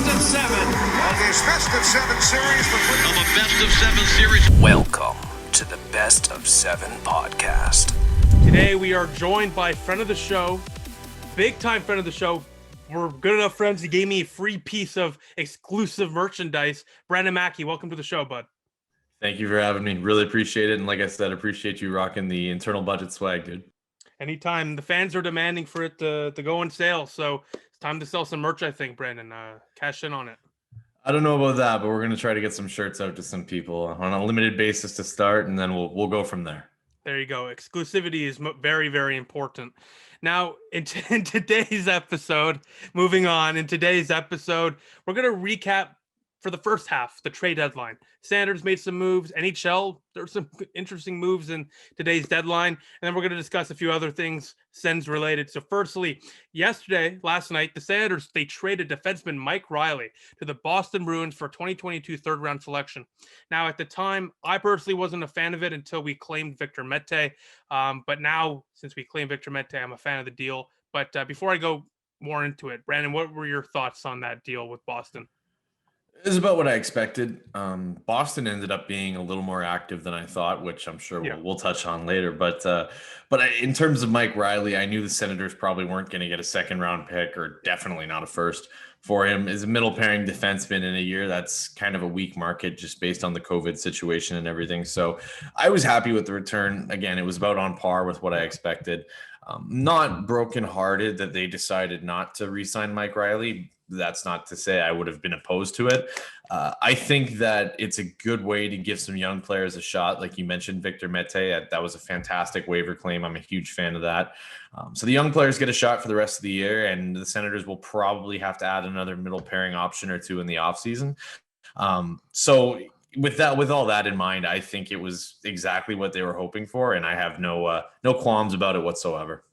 of seven. On this best of seven series of a best of seven series. Welcome to the Best of Seven podcast. Today we are joined by friend of the show, big time friend of the show. We're good enough friends. He gave me a free piece of exclusive merchandise. Brandon Maki, welcome to the show, bud. Thank you for having me. Really appreciate it. And like I said, appreciate you rocking the internal budget swag, dude. Anytime. The fans are demanding for it to go on sale. So it's time to sell some merch, I think, Brandon. Cash in on it. I don't know about that, but we're going to try to get some shirts out to some people on a limited basis to start, and then we'll go from there. There you go. Exclusivity is very, very important. Now, in today's episode, moving on, in today's episode, we're going to recap for the first half, the trade deadline. Sanders made some moves. NHL, there's some interesting moves in today's deadline. And then we're going to discuss a few other things SENS related. So firstly, last night, the Sanders, they traded defenseman Mike Reilly to the Boston Bruins for 2022 third round selection. Now, at the time, I personally wasn't a fan of it until we claimed Victor Mete. But now, since we claimed Victor Mete, I'm a fan of the deal. But before I go more into it, Brandon, what were your thoughts on that deal with Boston? It was about what I expected. Boston ended up being a little more active than I thought, which I'm sure we'll touch on later. But in terms of Mike Reilly, I knew the Senators probably weren't going to get a second round pick, or definitely not a first for him. As a middle pairing defenseman in a year, that's kind of a weak market just based on the COVID situation and everything. So I was happy with the return. Again, it was about on par with what I expected. Not brokenhearted that they decided not to re-sign Mike Reilly. That's not to say I would have been opposed to it. I think that it's a good way to give some young players a shot. Like you mentioned, Victor Mete, that was a fantastic waiver claim. I'm a huge fan of that. So the young players get a shot for the rest of the year, and the Senators will probably have to add another middle pairing option or two in the offseason. So with all that in mind, I think it was exactly what they were hoping for, and I have no qualms about it whatsoever.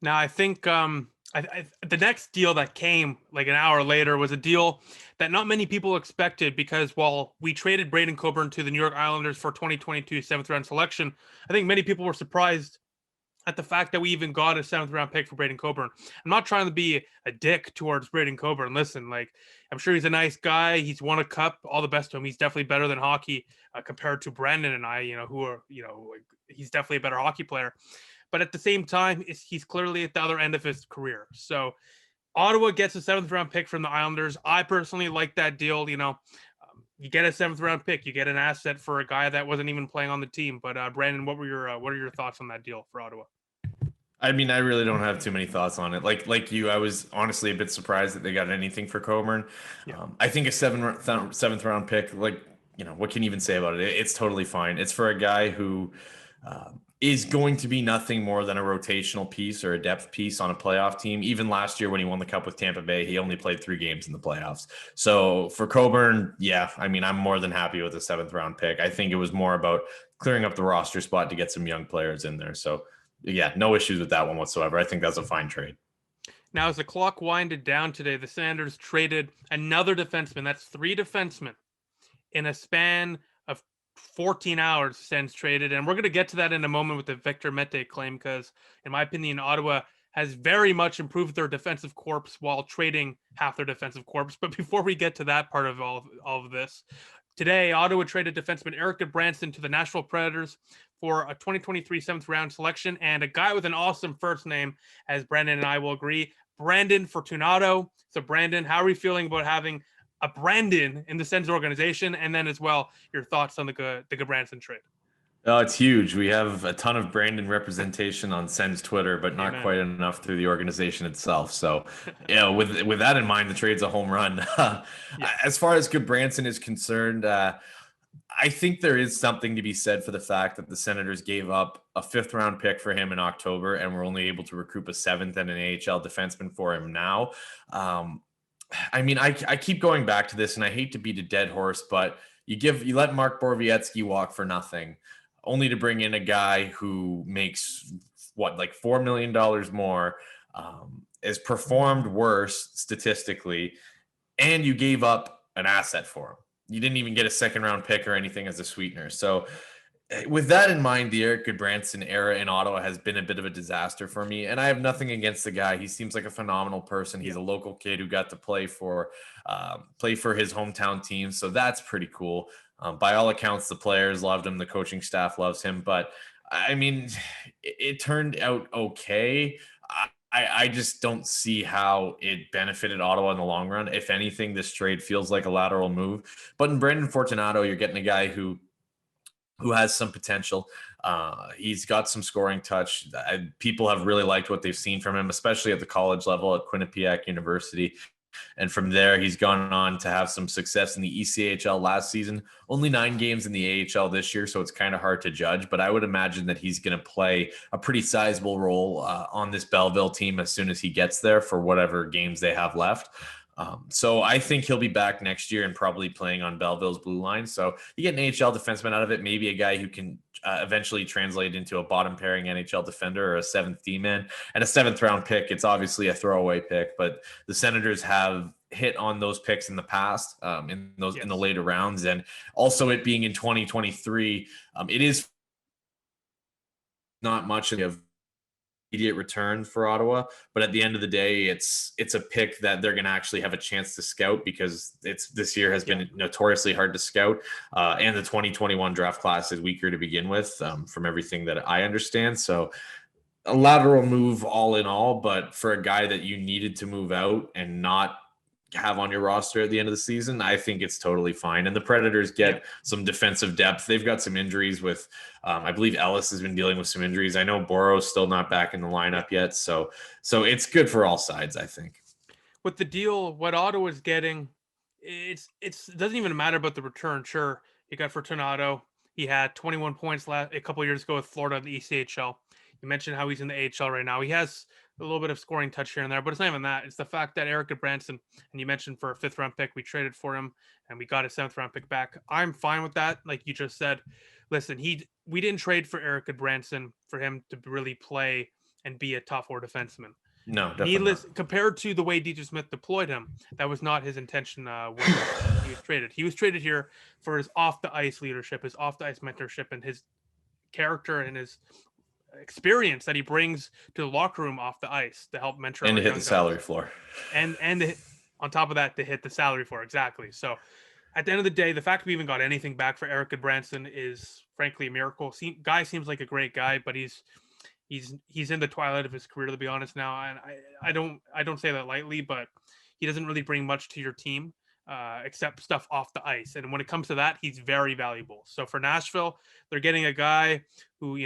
Now, I think the next deal that came like an hour later was a deal that not many people expected, because while we traded Braden Coburn to the New York Islanders for 2022 seventh round selection, I think many people were surprised at the fact that we even got a seventh round pick for Braden Coburn. I'm not trying to be a dick towards Braden Coburn. Listen, like, I'm sure he's a nice guy. He's won a cup. All the best to him. He's definitely better than hockey compared to Brandon and I, who are, he's definitely a better hockey player. But at the same time, he's clearly at the other end of his career. So Ottawa gets a seventh round pick from the Islanders. I personally like that deal. You get a seventh round pick, you get an asset for a guy that wasn't even playing on the team. But Brandon, what are your thoughts on that deal for Ottawa? I mean, I really don't have too many thoughts on it. Like you, I was honestly a bit surprised that they got anything for Coburn. Yeah. I think a seventh round pick, what can you even say about it? It's totally fine. It's for a guy who is going to be nothing more than a rotational piece or a depth piece on a playoff team. Even last year when he won the cup with Tampa Bay, he only played 3 games in the playoffs. So for Coburn, I'm more than happy with the seventh round pick. I think it was more about clearing up the roster spot to get some young players in there. So no issues with that one whatsoever. I think that's a fine trade. Now, as the clock winded down today, the Senators traded another defenseman. That's 3 defensemen in a span of 14 hours. SENS traded, and we're going to get to that in a moment with the Victor Mete claim, because in my opinion, Ottawa has very much improved their defensive corps while trading half their defensive corps. But before we get to that part of all of this, today Ottawa traded defenseman Erik Gudbranson to the Nashville Predators for a 2023 seventh round selection, and a guy with an awesome first name, as Brandon and I will agree, Brandon Fortunato. So Brandon, how are we feeling about having a Brandon in the SENS organization? And then as well, your thoughts on the Gudbranson trade. Oh, it's huge. We have a ton of Brandon representation on SENS Twitter, but not quite enough through the organization itself. So, with that in mind, the trade's a home run. As far as Gudbranson is concerned, I think there is something to be said for the fact that the Senators gave up a 5th round pick for him in October, and were only able to recoup a 7th and an AHL defenseman for him now. I keep going back to this, and I hate to beat a dead horse, but you let Mark Borowiecki walk for nothing, only to bring in a guy who makes $4 million more, has performed worse statistically, and you gave up an asset for him. You didn't even get a 2nd round pick or anything as a sweetener. So with that in mind, the Eric Goodbranson era in Ottawa has been a bit of a disaster for me, and I have nothing against the guy. He seems like a phenomenal person. He's a local kid who got to play for his hometown team, so that's pretty cool. By all accounts, the players loved him, the coaching staff loves him, but I mean, it turned out okay. I just don't see how it benefited Ottawa in the long run. If anything, this trade feels like a lateral move. But in Brendan Fortunato, you're getting a guy who has some potential. He's got some scoring touch. People have really liked what they've seen from him, especially at the college level at Quinnipiac University. And from there, he's gone on to have some success in the ECHL last season. Only 9 games in the AHL this year, so it's kind of hard to judge. But I would imagine that he's going to play a pretty sizable role on this Belleville team as soon as he gets there for whatever games they have left. So I think he'll be back next year and probably playing on Belleville's blue line. So you get an AHL defenseman out of it, maybe a guy who can eventually translate into a bottom pairing NHL defender or a 7th D-man. And a 7th round pick, it's obviously a throwaway pick, but the Senators have hit on those picks in the past, in the later rounds. And also it being in 2023, it is not much of immediate return for Ottawa, but at the end of the day, it's a pick that they're going to actually have a chance to scout, because this year has been notoriously hard to scout, and the 2021 draft class is weaker to begin with, from everything that I understand. So a lateral move all in all, but for a guy that you needed to move out and not have on your roster at the end of the season, I think it's totally fine. And the Predators get some defensive depth. They've got some injuries with, I believe Ellis has been dealing with some injuries. I know Borrow's still not back in the lineup yet. So it's good for all sides, I think. With the deal, what Ottawa's getting, it doesn't even matter about the return. Sure, you got Fortunato. He had 21 points a couple of years ago with Florida in the ECHL. You mentioned how he's in the AHL right now. He has a little bit of scoring touch here and there, but it's not even that. It's the fact that Eric Goodbranson, and you mentioned for a 5th round pick, we traded for him and we got a 7th round pick back. I'm fine with that. Like you just said, listen, we didn't trade for Eric Goodbranson for him to really play and be a top 4 defenseman. No, definitely not. Compared to the way DJ Smith deployed him, that was not his intention when he was traded. He was traded here for his off the ice leadership, his off the ice mentorship, and his character and his experience that he brings to the locker room off the ice to help mentor and to hit the salary floor, and on top of that to hit the salary floor. Exactly. So at the end of the day, the fact we even got anything back for Eric Goodbranson is frankly a miracle. Guy seems like a great guy, but he's in the twilight of his career, to be honest now, and I don't say that lightly, but he doesn't really bring much to your team except stuff off the ice. And when it comes to that, he's very valuable. So for Nashville, they're getting a guy who,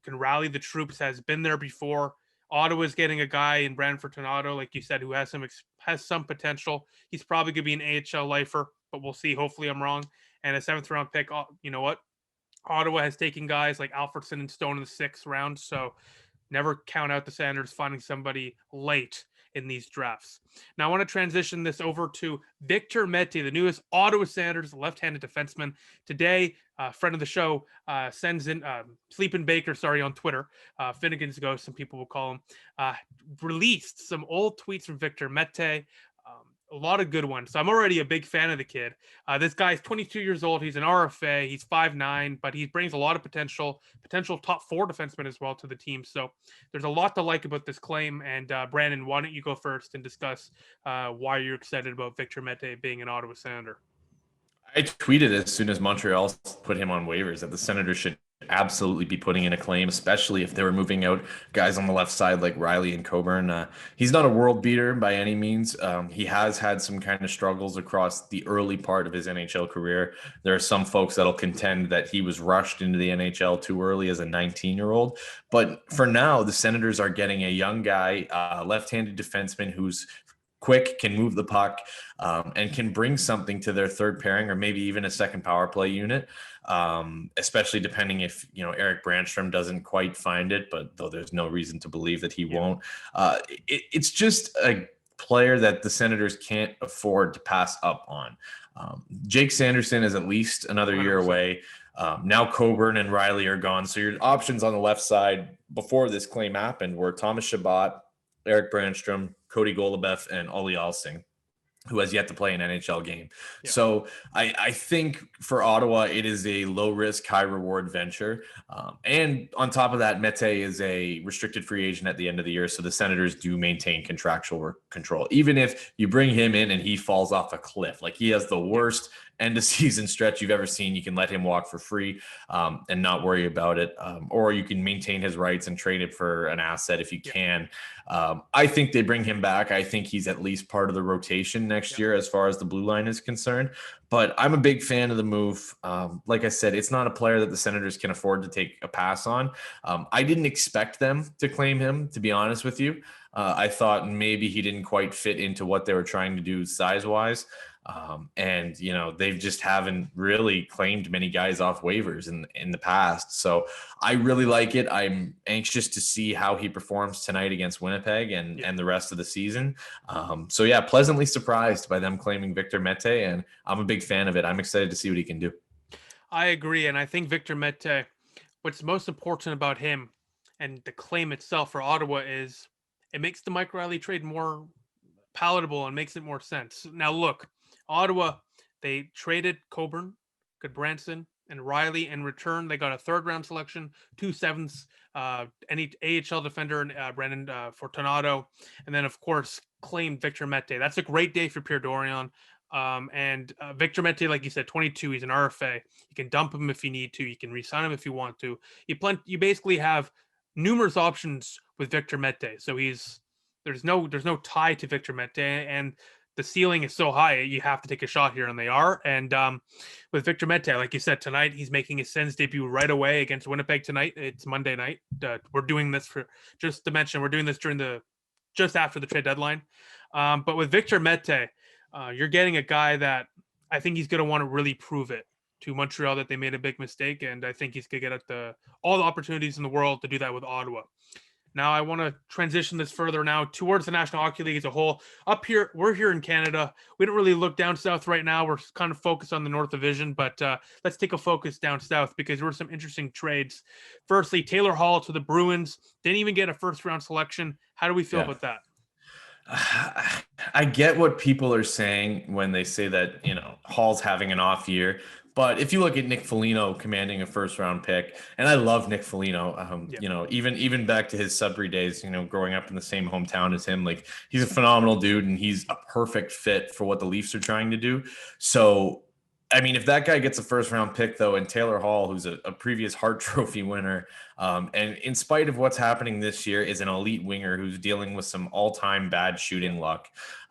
can rally the troops, has been there before. Ottawa's getting a guy in Brandon Fortunato, like you said, who has some potential. He's probably going to be an AHL lifer, but we'll see. Hopefully I'm wrong. And a 7th round pick, you know what? Ottawa has taken guys like Alfredson and Stone in the 6th round. So never count out the Senators finding somebody late in these drafts. Now I want to transition this over to Victor Mete, the newest Ottawa Senators left-handed defenseman. Today, friend of the show, sends in Sleeping Baker, on Twitter, Finnegan's Ghost, some people will call him, released some old tweets from Victor Mete. A lot of good ones. So I'm already a big fan of the kid. This guy's 22 years old. He's an RFA. He's 5'9", but he brings a lot of potential top 4 defenseman as well to the team. So there's a lot to like about this claim. And Brandon, why don't you go first and discuss why you're excited about Victor Mete being an Ottawa Senator? I tweeted as soon as Montreal put him on waivers that the Senators should absolutely be putting in a claim, especially if they were moving out guys on the left side like Riley and Coburn. He's not a world beater by any means. He has had some kind of struggles across the early part of his NHL career. There are some folks that'll contend that he was rushed into the NHL too early as a 19-year-old. But for now, the Senators are getting a young guy, left-handed defenseman who's quick, can move the puck, and can bring something to their third pairing or maybe even a second power play unit, especially depending if, Eric Brandstrom doesn't quite find it, but though there's no reason to believe that he won't. It's just a player that the Senators can't afford to pass up on. Jake Sanderson is at least another 100%. Year away. Now Coburn and Riley are gone. So your options on the left side before this claim happened were Thomas Chabot, Eric Brandstrom, Cody Golubeff, and Ollie Alsing. who has yet to play an NHL game. Yeah. So I think for Ottawa, it is a low risk, high reward venture. And on top of that, Mete is a restricted free agent at the end of the year. So the Senators do maintain contractual control. Even if you bring him in and he falls off a cliff, like he has the worst end of season stretch you've ever seen, you can let him walk for free and not worry about it. Or you can maintain his rights and trade it for an asset if you can. I think they bring him back. I think he's at least part of the rotation next year as far as the blue line is concerned. But I'm a big fan of the move. Like I said, it's not a player that the Senators can afford to take a pass on. I didn't expect them to claim him, to be honest with you. I thought maybe he didn't quite fit into what they were trying to do size-wise. And, you know, they just haven't really claimed many guys off waivers in the past. So I really like it. I'm anxious to see how he performs tonight against Winnipeg and the rest of the season. So, yeah, pleasantly surprised by them claiming Victor Mete, and I'm a big fan of it. I'm excited to see what he can do. I agree. And I think Victor Mete, what's most important about him and the claim itself for Ottawa is it makes the Mike Riley trade more palatable and makes it more sense. Now, look, Ottawa, they traded Coburn, Goodbranson, and Riley. In return, they got a third-round selection, 2 sevenths, any AHL defender, Brandon Fortunato, and then, of course, claimed Victor Mete. That's a great day for Pierre Dorion. And Victor Mete, like you said, 22, he's an RFA. You can dump him if you need to. You can re-sign him if you want to. You basically have numerous options with Victor Mete. So there's no tie to Victor Mete, and the ceiling is so high, you have to take a shot here, and they are. And with Victor Mete, like you said, tonight, he's making his SENS debut right away against Winnipeg tonight. It's Monday night. We're doing this we're doing this just after the trade deadline. But with Victor Mete, you're getting a guy that I think he's going to want to really prove it to Montreal that they made a big mistake, and I think he's going to get all the opportunities in the world to do that with Ottawa. Now, I want to transition this further now towards the National Hockey League as a whole. Up here, we're here in Canada. We don't really look down south right now. We're kind of focused on the North Division, but let's take a focus down south because there were some interesting trades. Firstly, Taylor Hall to the Bruins. Didn't even get a first-round selection. How do we feel about that? I get what people are saying when they say that, you know, Hall's having an off year. But if you look at Nick Foligno commanding a first-round pick, and I love Nick Foligno, you know, even back to his Sudbury days, you know, growing up in the same hometown as him, like he's a phenomenal dude, and he's a perfect fit for what the Leafs are trying to do. So, I mean, if that guy gets a first-round pick, though, and Taylor Hall, who's a previous Hart Trophy winner, and in spite of what's happening this year, is an elite winger who's dealing with some all-time bad shooting luck.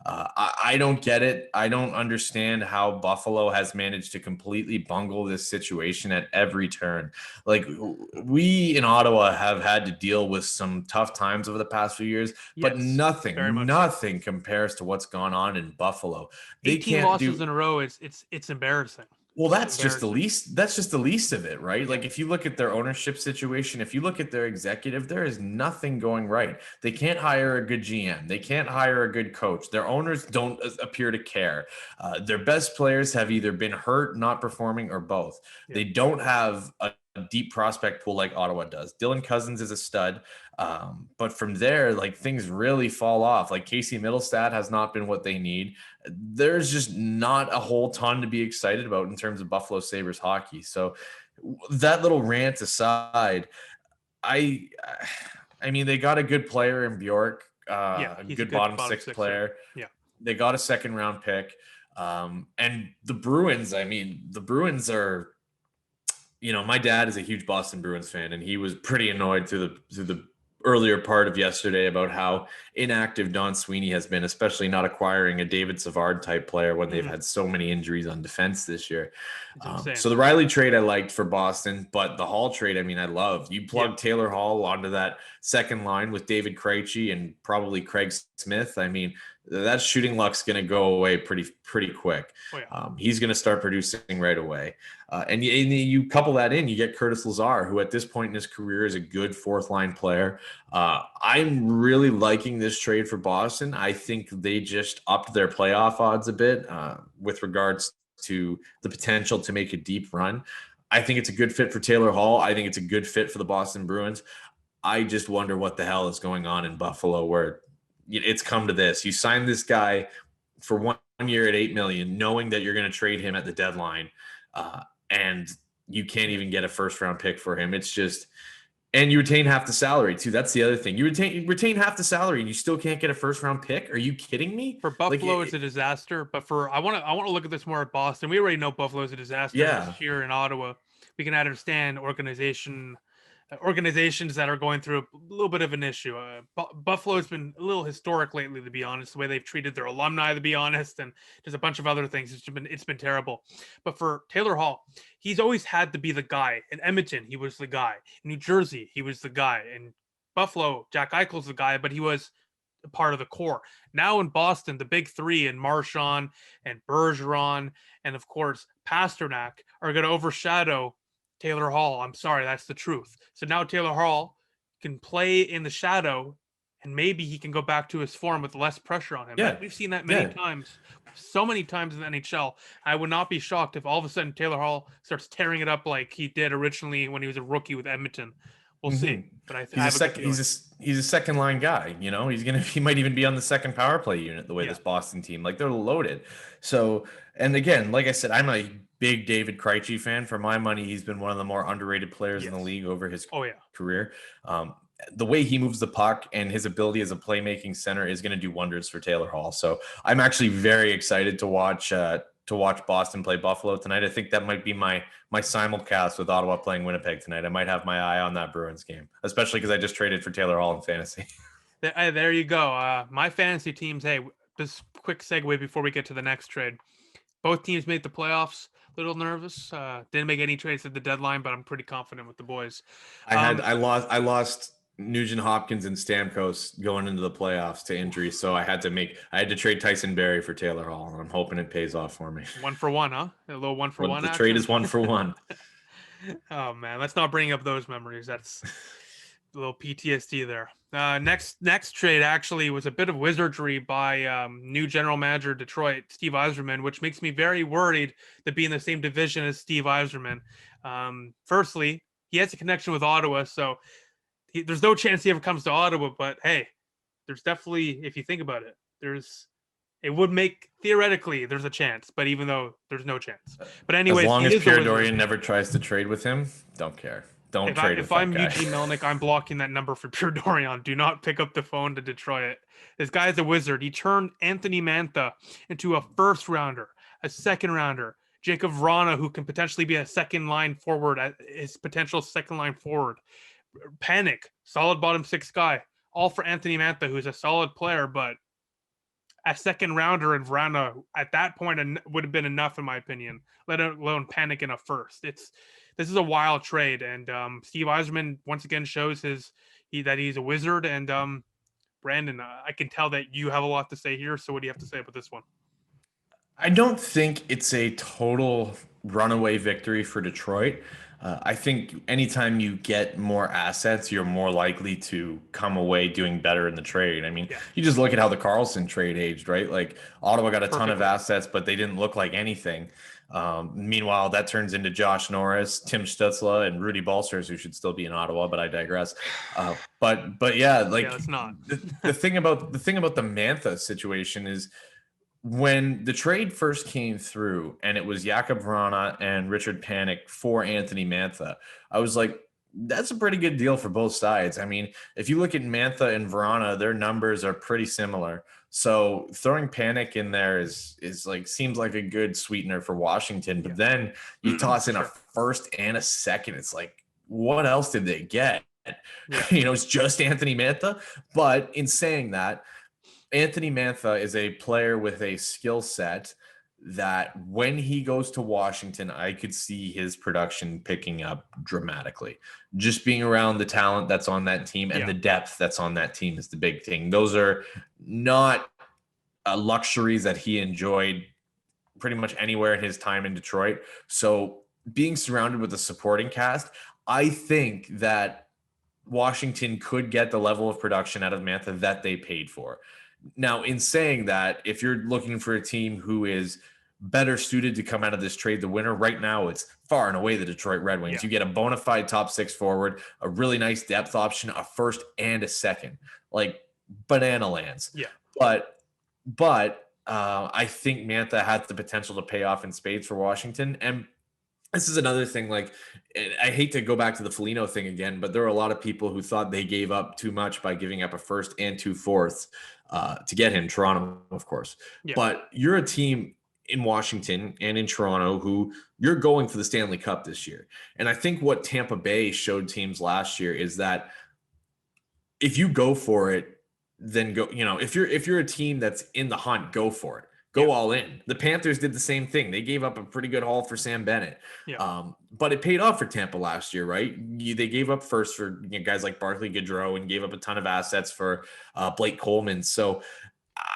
I don't get it. I don't understand how Buffalo has managed to completely bungle this situation at every turn. Like, we in Ottawa have had to deal with some tough times over the past few years, but nothing compares to what's gone on in Buffalo. 18 losses in a row. It's embarrassing. Well, that's just the least. That's just the least of it, right? Like, if you look at their ownership situation, if you look at their executive, there is nothing going right. They can't hire a good GM. They can't hire a good coach. Their owners don't appear to care. Their best players have either been hurt, not performing, or both. Yeah. They don't have a deep prospect pool like Ottawa does. Dylan Cousins is a stud. But from there, like, things really fall off. Like, Casey Middlestat has not been what they need. There's just not a whole ton to be excited about in terms of Buffalo Sabres hockey. So that little rant aside, I mean, they got a good player in Bjork, a good bottom six player. Yeah. They got a second round pick. And the Bruins are, you know, my dad is a huge Boston Bruins fan, and he was pretty annoyed through the earlier part of yesterday about how inactive Don Sweeney has been, especially not acquiring a David Savard type player when they've had so many injuries on defense this year. So the Riley trade I liked for Boston, but the Hall trade, I mean, I love. You plug Taylor Hall onto that second line with David Krejci and probably Craig Smith. I mean, that shooting luck's going to go away pretty quick. Oh, yeah. He's going to start producing right away. And you couple that in, you get Curtis Lazar, who at this point in his career is a good fourth line player. I'm really liking this trade for Boston. I think they just upped their playoff odds a bit with regards to the potential to make a deep run. I think it's a good fit for Taylor Hall. I think it's a good fit for the Boston Bruins. I just wonder what the hell is going on in Buffalo where it's come to this. You sign this guy for $1 year at $8 million, knowing that you're going to trade him at the deadline, and you can't even get a first round pick for him. It's just, and you retain half the salary too. That's the other thing. You retain half the salary and you still can't get a first round pick. Are you kidding me? For Buffalo, it's a disaster. But I want to look at this more at Boston. We already know Buffalo is a disaster. Yeah. Here in Ottawa, we can understand organizations that are going through a little bit of an issue. Buffalo's been a little historic lately, to be honest, the way they've treated their alumni, to be honest, and there's a bunch of other things. It's been terrible. But for Taylor Hall, he's always had to be the guy. In Edmonton, he was the guy. In New Jersey, he was the guy. In Buffalo, Jack Eichel's the guy, but he was a part of the core. Now in Boston, the big three in Marchand and Bergeron and, of course, Pasternak are going to overshadow Taylor Hall. I'm sorry, that's the truth. So now Taylor Hall can play in the shadow, and maybe he can go back to his form with less pressure on him. Yeah. We've seen that many times, so many times in the NHL. I would not be shocked if all of a sudden Taylor Hall starts tearing it up like he did originally when he was a rookie with Edmonton. We'll see. But he's a second line guy. You know, he might even be on the second power play unit the way this Boston team, like, they're loaded. So, and again, like I said, I'm a big David Krejci fan. For my money, he's been one of the more underrated players in the league over his career. The way he moves the puck and his ability as a playmaking center is going to do wonders for Taylor Hall. So I'm actually very excited to watch Boston play Buffalo tonight. I think that might be my simulcast with Ottawa playing Winnipeg tonight. I might have my eye on that Bruins game, especially because I just traded for Taylor Hall in fantasy. There you go. My fantasy teams. Hey, just quick segue before we get to the next trade. Both teams made the playoffs. Little nervous. Didn't make any trades at the deadline, but I'm pretty confident with the boys. I lost Nugent Hopkins and Stamkos going into the playoffs to injury, so I had to trade Tyson Barrie for Taylor Hall, and I'm hoping it pays off for me. 1 for 1, huh? A little 1 for 1. The trade is 1 for 1. Oh man, let's not bring up those memories. That's a little PTSD there. Next trade actually was a bit of wizardry by new general manager Detroit, Steve Yzerman, which makes me very worried to be in the same division as Steve Yzerman. Firstly, he has a connection with Ottawa, so there's no chance he ever comes to Ottawa. But hey, there's definitely, if you think about it, it would make, theoretically, there's a chance, but even though there's no chance. But anyway, as long as Pierre Dorion never tries to trade with him, don't care. If I'm Eugene Melnyk, I'm blocking that number for Pierre Dorion. Do not pick up the phone to Detroit. This guy is a wizard. He turned Anthony Mantha into a first rounder, a second rounder. Jacob Vrana, who can potentially be a second line forward, his potential second line forward. Panic, solid bottom six guy. All for Anthony Mantha, who's a solid player, but a second rounder in Vrana at that point would have been enough, in my opinion, let alone Panic in a first. This is a wild trade, and Steve Yzerman once again shows that he's a wizard. And Brandon, I can tell that you have a lot to say here. So what do you have to say about this one? I don't think it's a total runaway victory for Detroit. I think anytime you get more assets, you're more likely to come away doing better in the trade. I mean, you just look at how the Carlson trade aged, right? Like, Ottawa got a ton of assets, but they didn't look like anything. Meanwhile, that turns into Josh Norris, Tim Stutzla, and Rudy Balcers, who should still be in Ottawa, but I digress. But yeah, like, it's not. the thing about the Mantha situation is, when the trade first came through and it was Jakub Vrana and Richard Panic for Anthony Mantha, I was like, that's a pretty good deal for both sides. I mean, if you look at Mantha and Vrana, their numbers are pretty similar. So throwing Panic in there is like, seems like a good sweetener for Washington. But then you toss in a first and a second. It's like, what else did they get? It's just Anthony Mantha. But in saying that, Anthony Mantha is a player with a skill set that when he goes to Washington, I could see his production picking up dramatically. Just being around the talent that's on that team and the depth that's on that team is the big thing. Those are not luxuries that he enjoyed pretty much anywhere in his time in Detroit. So being surrounded with a supporting cast, I think that Washington could get the level of production out of Mantha that they paid for. Now, in saying that, if you're looking for a team who is better suited to come out of this trade the winner, right now it's far and away the Detroit Red Wings. You get a bona fide top six forward, a really nice depth option, a first and a second, like banana lands. But I think Mantha had the potential to pay off in spades for Washington. And this is another thing. Like, I hate to go back to the Foligno thing again, but there are a lot of people who thought they gave up too much by giving up a first and 2 fourths to get him. Toronto, of course. Yeah. But you're a team in Washington and in Toronto who you're going for the Stanley Cup this year. And I think what Tampa Bay showed teams last year is that if you go for it, then go, if you're a team that's in the hunt, go for it. Go all in. The Panthers did the same thing. They gave up a pretty good haul for Sam Bennett. But it paid off for Tampa last year, right? They gave up first for guys like Barclay Goodrow and gave up a ton of assets for Blake Coleman. So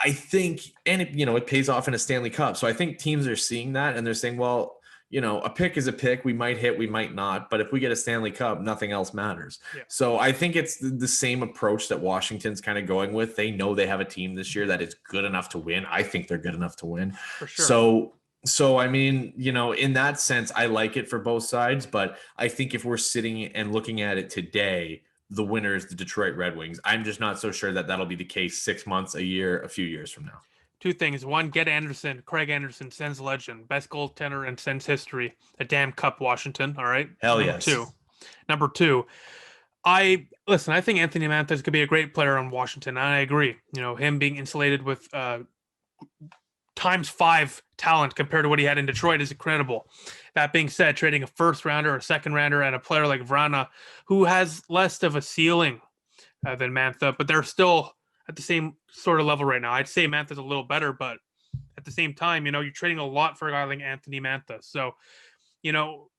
I think, and it pays off in a Stanley Cup. So I think teams are seeing that and they're saying, well, a pick is a pick. We might hit, we might not. But if we get a Stanley Cup, nothing else matters. Yeah. So I think it's the same approach that Washington's kind of going with. They know they have a team this year that is good enough to win. I think they're good enough to win. For sure. So I mean, in that sense, I like it for both sides. But I think if we're sitting and looking at it today, the winner is the Detroit Red Wings. I'm just not so sure that that'll be the case 6 months, a year, a few years from now. 2 things. One, get Anderson, Craig Anderson, Sens legend, best goaltender in Sens history, a damn cup, Washington. All right. Hell yes. Number two, I think Anthony Mantha could be a great player on Washington. And I agree. Him being insulated with ×5 talent compared to what he had in Detroit is incredible. That being said, trading a first rounder, a second rounder, and a player like Vrana, who has less of a ceiling than Mantha, but they're still at the same sort of level right now. I'd say Mantha's a little better, but at the same time, you're trading a lot for a guy like Anthony Mantha. So,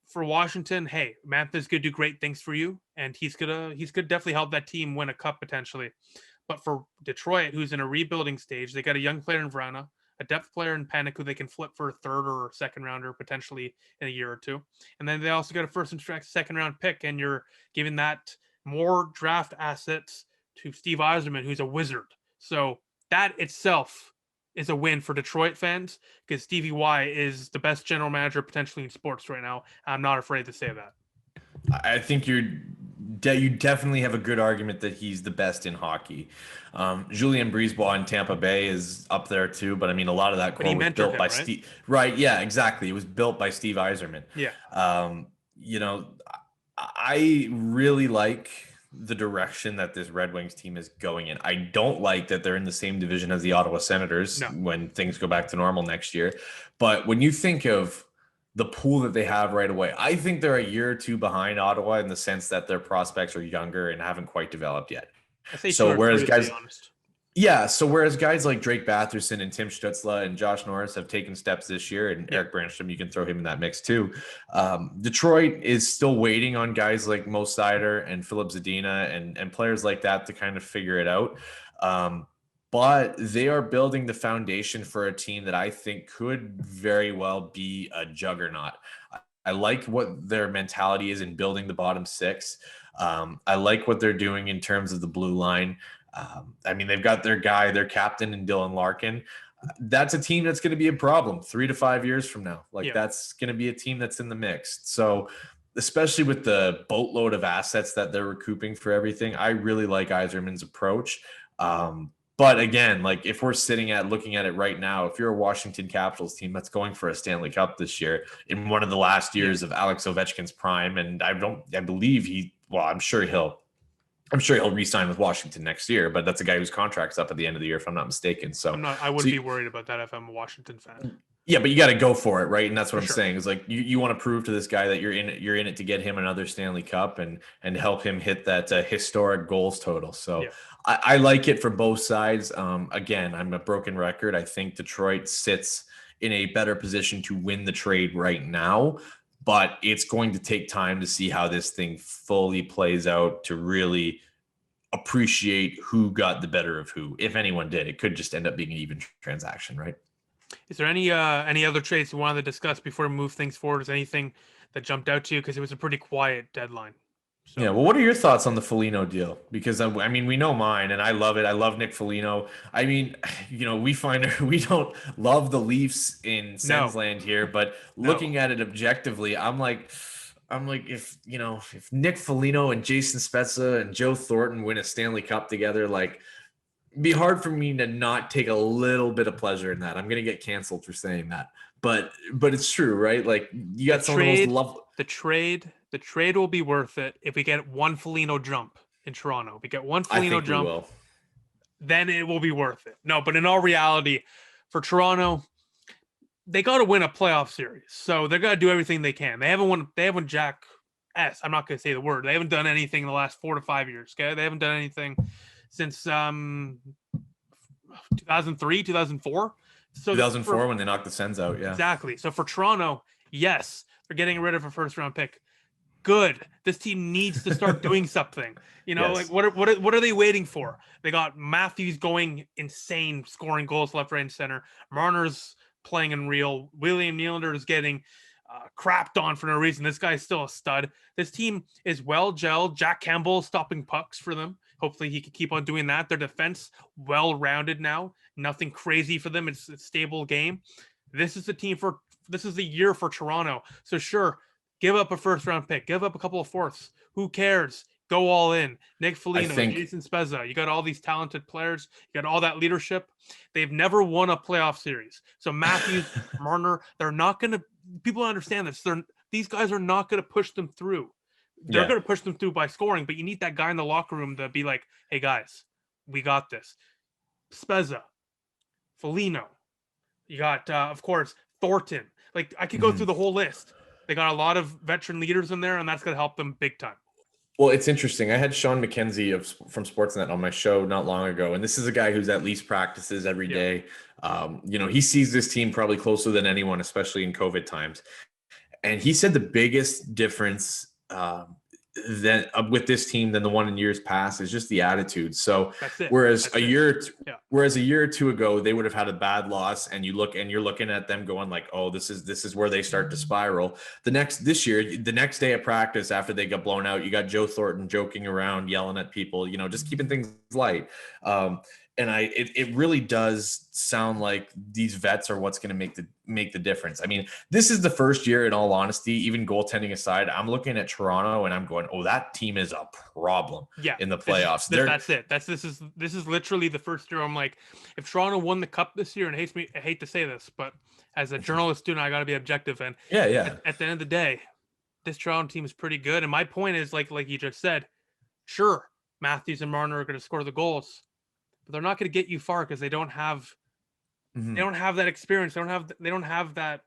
for Washington, hey, Mantha's going to do great things for you, and he's gonna definitely help that team win a cup potentially. But for Detroit, who's in a rebuilding stage, they got a young player in Vrana, a depth player in Panic who they can flip for a third or second rounder potentially in a year or two. And then they also got a first and second round pick, and you're giving that more draft assets to Steve Yzerman, who's a wizard. So that itself is a win for Detroit fans because Stevie Y is the best general manager potentially in sports right now. I'm not afraid to say that. I think you definitely have a good argument that he's the best in hockey. Julien Brisebois in Tampa Bay is up there too, but I mean, a lot of that core was built by Steve. Right? Yeah, exactly. It was built by Steve Yzerman. Yeah. I really like the direction that this Red Wings team is going in. I don't like that they're in the same division as the Ottawa Senators when things go back to normal next year. But when you think of the pool that they have right away, I think they're a year or two behind Ottawa in the sense that their prospects are younger and haven't quite developed yet. So whereas guys like Drake Batherson and Tim Stützle and Josh Norris have taken steps this year, and Eric Brandstrom, you can throw him in that mix too. Detroit is still waiting on guys like Mo Seider and Philip Zadina and players like that to kind of figure it out. But they are building the foundation for a team that I think could very well be a juggernaut. I like what their mentality is in building the bottom 6. I like what they're doing in terms of the blue line. I mean, they've got their captain in Dylan Larkin. That's a team that's going to be a problem 3 to 5 years from now. That's going to be a team that's in the mix. So especially with the boatload of assets that they're recouping for everything, I really like Yzerman's approach. But again, if we're looking at it right now, if you're a Washington Capitals team that's going for a Stanley Cup this year in one of the last years of Alex Ovechkin's prime, and I'm sure he'll re-sign with Washington next year, but that's a guy whose contract's up at the end of the year, if I'm not mistaken. So I wouldn't be worried about that if I'm a Washington fan. Yeah, but you got to go for it, right? And that's what I'm saying is you want to prove to this guy that you're in it to get him another Stanley Cup and help him hit that historic goals total. So I like it for both sides. Again, I'm a broken record. I think Detroit sits in a better position to win the trade right now, but it's going to take time to see how this thing fully plays out to really appreciate who got the better of who. If anyone did, it could just end up being an even transaction, right? Is there any other trades you wanted to discuss before we move things forward? Is there anything that jumped out to you? Because it was a pretty quiet deadline. So. Yeah, well, what are your thoughts on the Foligno deal? Because I mean, we know mine, and I love it. I love Nick Foligno. I mean, we don't love the Leafs in Sens land here, but looking at it objectively, I'm like, if Nick Foligno and Jason Spezza and Joe Thornton win a Stanley Cup together, be hard for me to not take a little bit of pleasure in that. I'm gonna get canceled for saying that, but it's true, right? Like you got some of the most lovely. The trade will be worth it if we get one Foligno jump in Toronto. If we get one I Foligno think we jump, will. then it will be worth it. No, but in all reality, for Toronto, they got to win a playoff series. So they're going to do everything they can. They haven't won Jack S. I'm not going to say the word. They haven't done anything in the last 4 to 5 years. Okay. They haven't done anything since 2003, 2004. So 2004 when they knocked the Sens out. Yeah, exactly. So for Toronto, yes, they're getting rid of a first round pick. Good. This team needs to start doing something. You know, Yes. like what are they waiting for? They got Matthews going insane, scoring goals left, right, and center. Marner's playing unreal. William Nylander is getting crapped on for no reason. This guy's still a stud. This team is well gelled. Jack Campbell stopping pucks for them. Hopefully he can keep on doing that. Their defense well-rounded now. Nothing crazy for them. It's a stable game. This is the year for Toronto. So sure, give up a first-round pick. Give up a couple of fourths. Who cares? Go all in. Nick Foligno, Jason Spezza. You got all these talented players. You got all that leadership. They've never won a playoff series. So Matthews, Marner, they're not going to – people understand this. These guys are not going to push them through. They're going to push them through by scoring, but you need that guy in the locker room to be like, hey, guys, we got this. Spezza, Foligno. You got, of course, Thornton. Like, I could go through the whole list. They got a lot of veteran leaders in there, and that's going to help them big time. Well, it's interesting. I had Sean McKenzie from Sportsnet on my show not long ago, and this is a guy who's at least practices every day. You know, he sees this team probably closer than anyone, especially in COVID times. And he said the biggest difference with this team than the one in years past is just the attitude. So whereas a year or two ago they would have had a bad loss, and you're looking at them going like, oh, this is where they start to spiral. This year, the next day at practice after they got blown out, you got Joe Thornton joking around, yelling at people, you know, just keeping things light. And it really does sound like these vets are what's going to make the difference. I mean, this is the first year, in all honesty, even goaltending aside, I'm looking at Toronto and I'm going, oh, that team is a problem in the playoffs. That's it. This is literally the first year I'm like, if Toronto won the cup this year, and I hate to say this, but as a journalist student, I got to be objective. And at the end of the day, this Toronto team is pretty good. And my point is, like you just said, sure, Matthews and Marner are going to score the goals, but they're not going to get you far because they don't have that experience. They don't have that.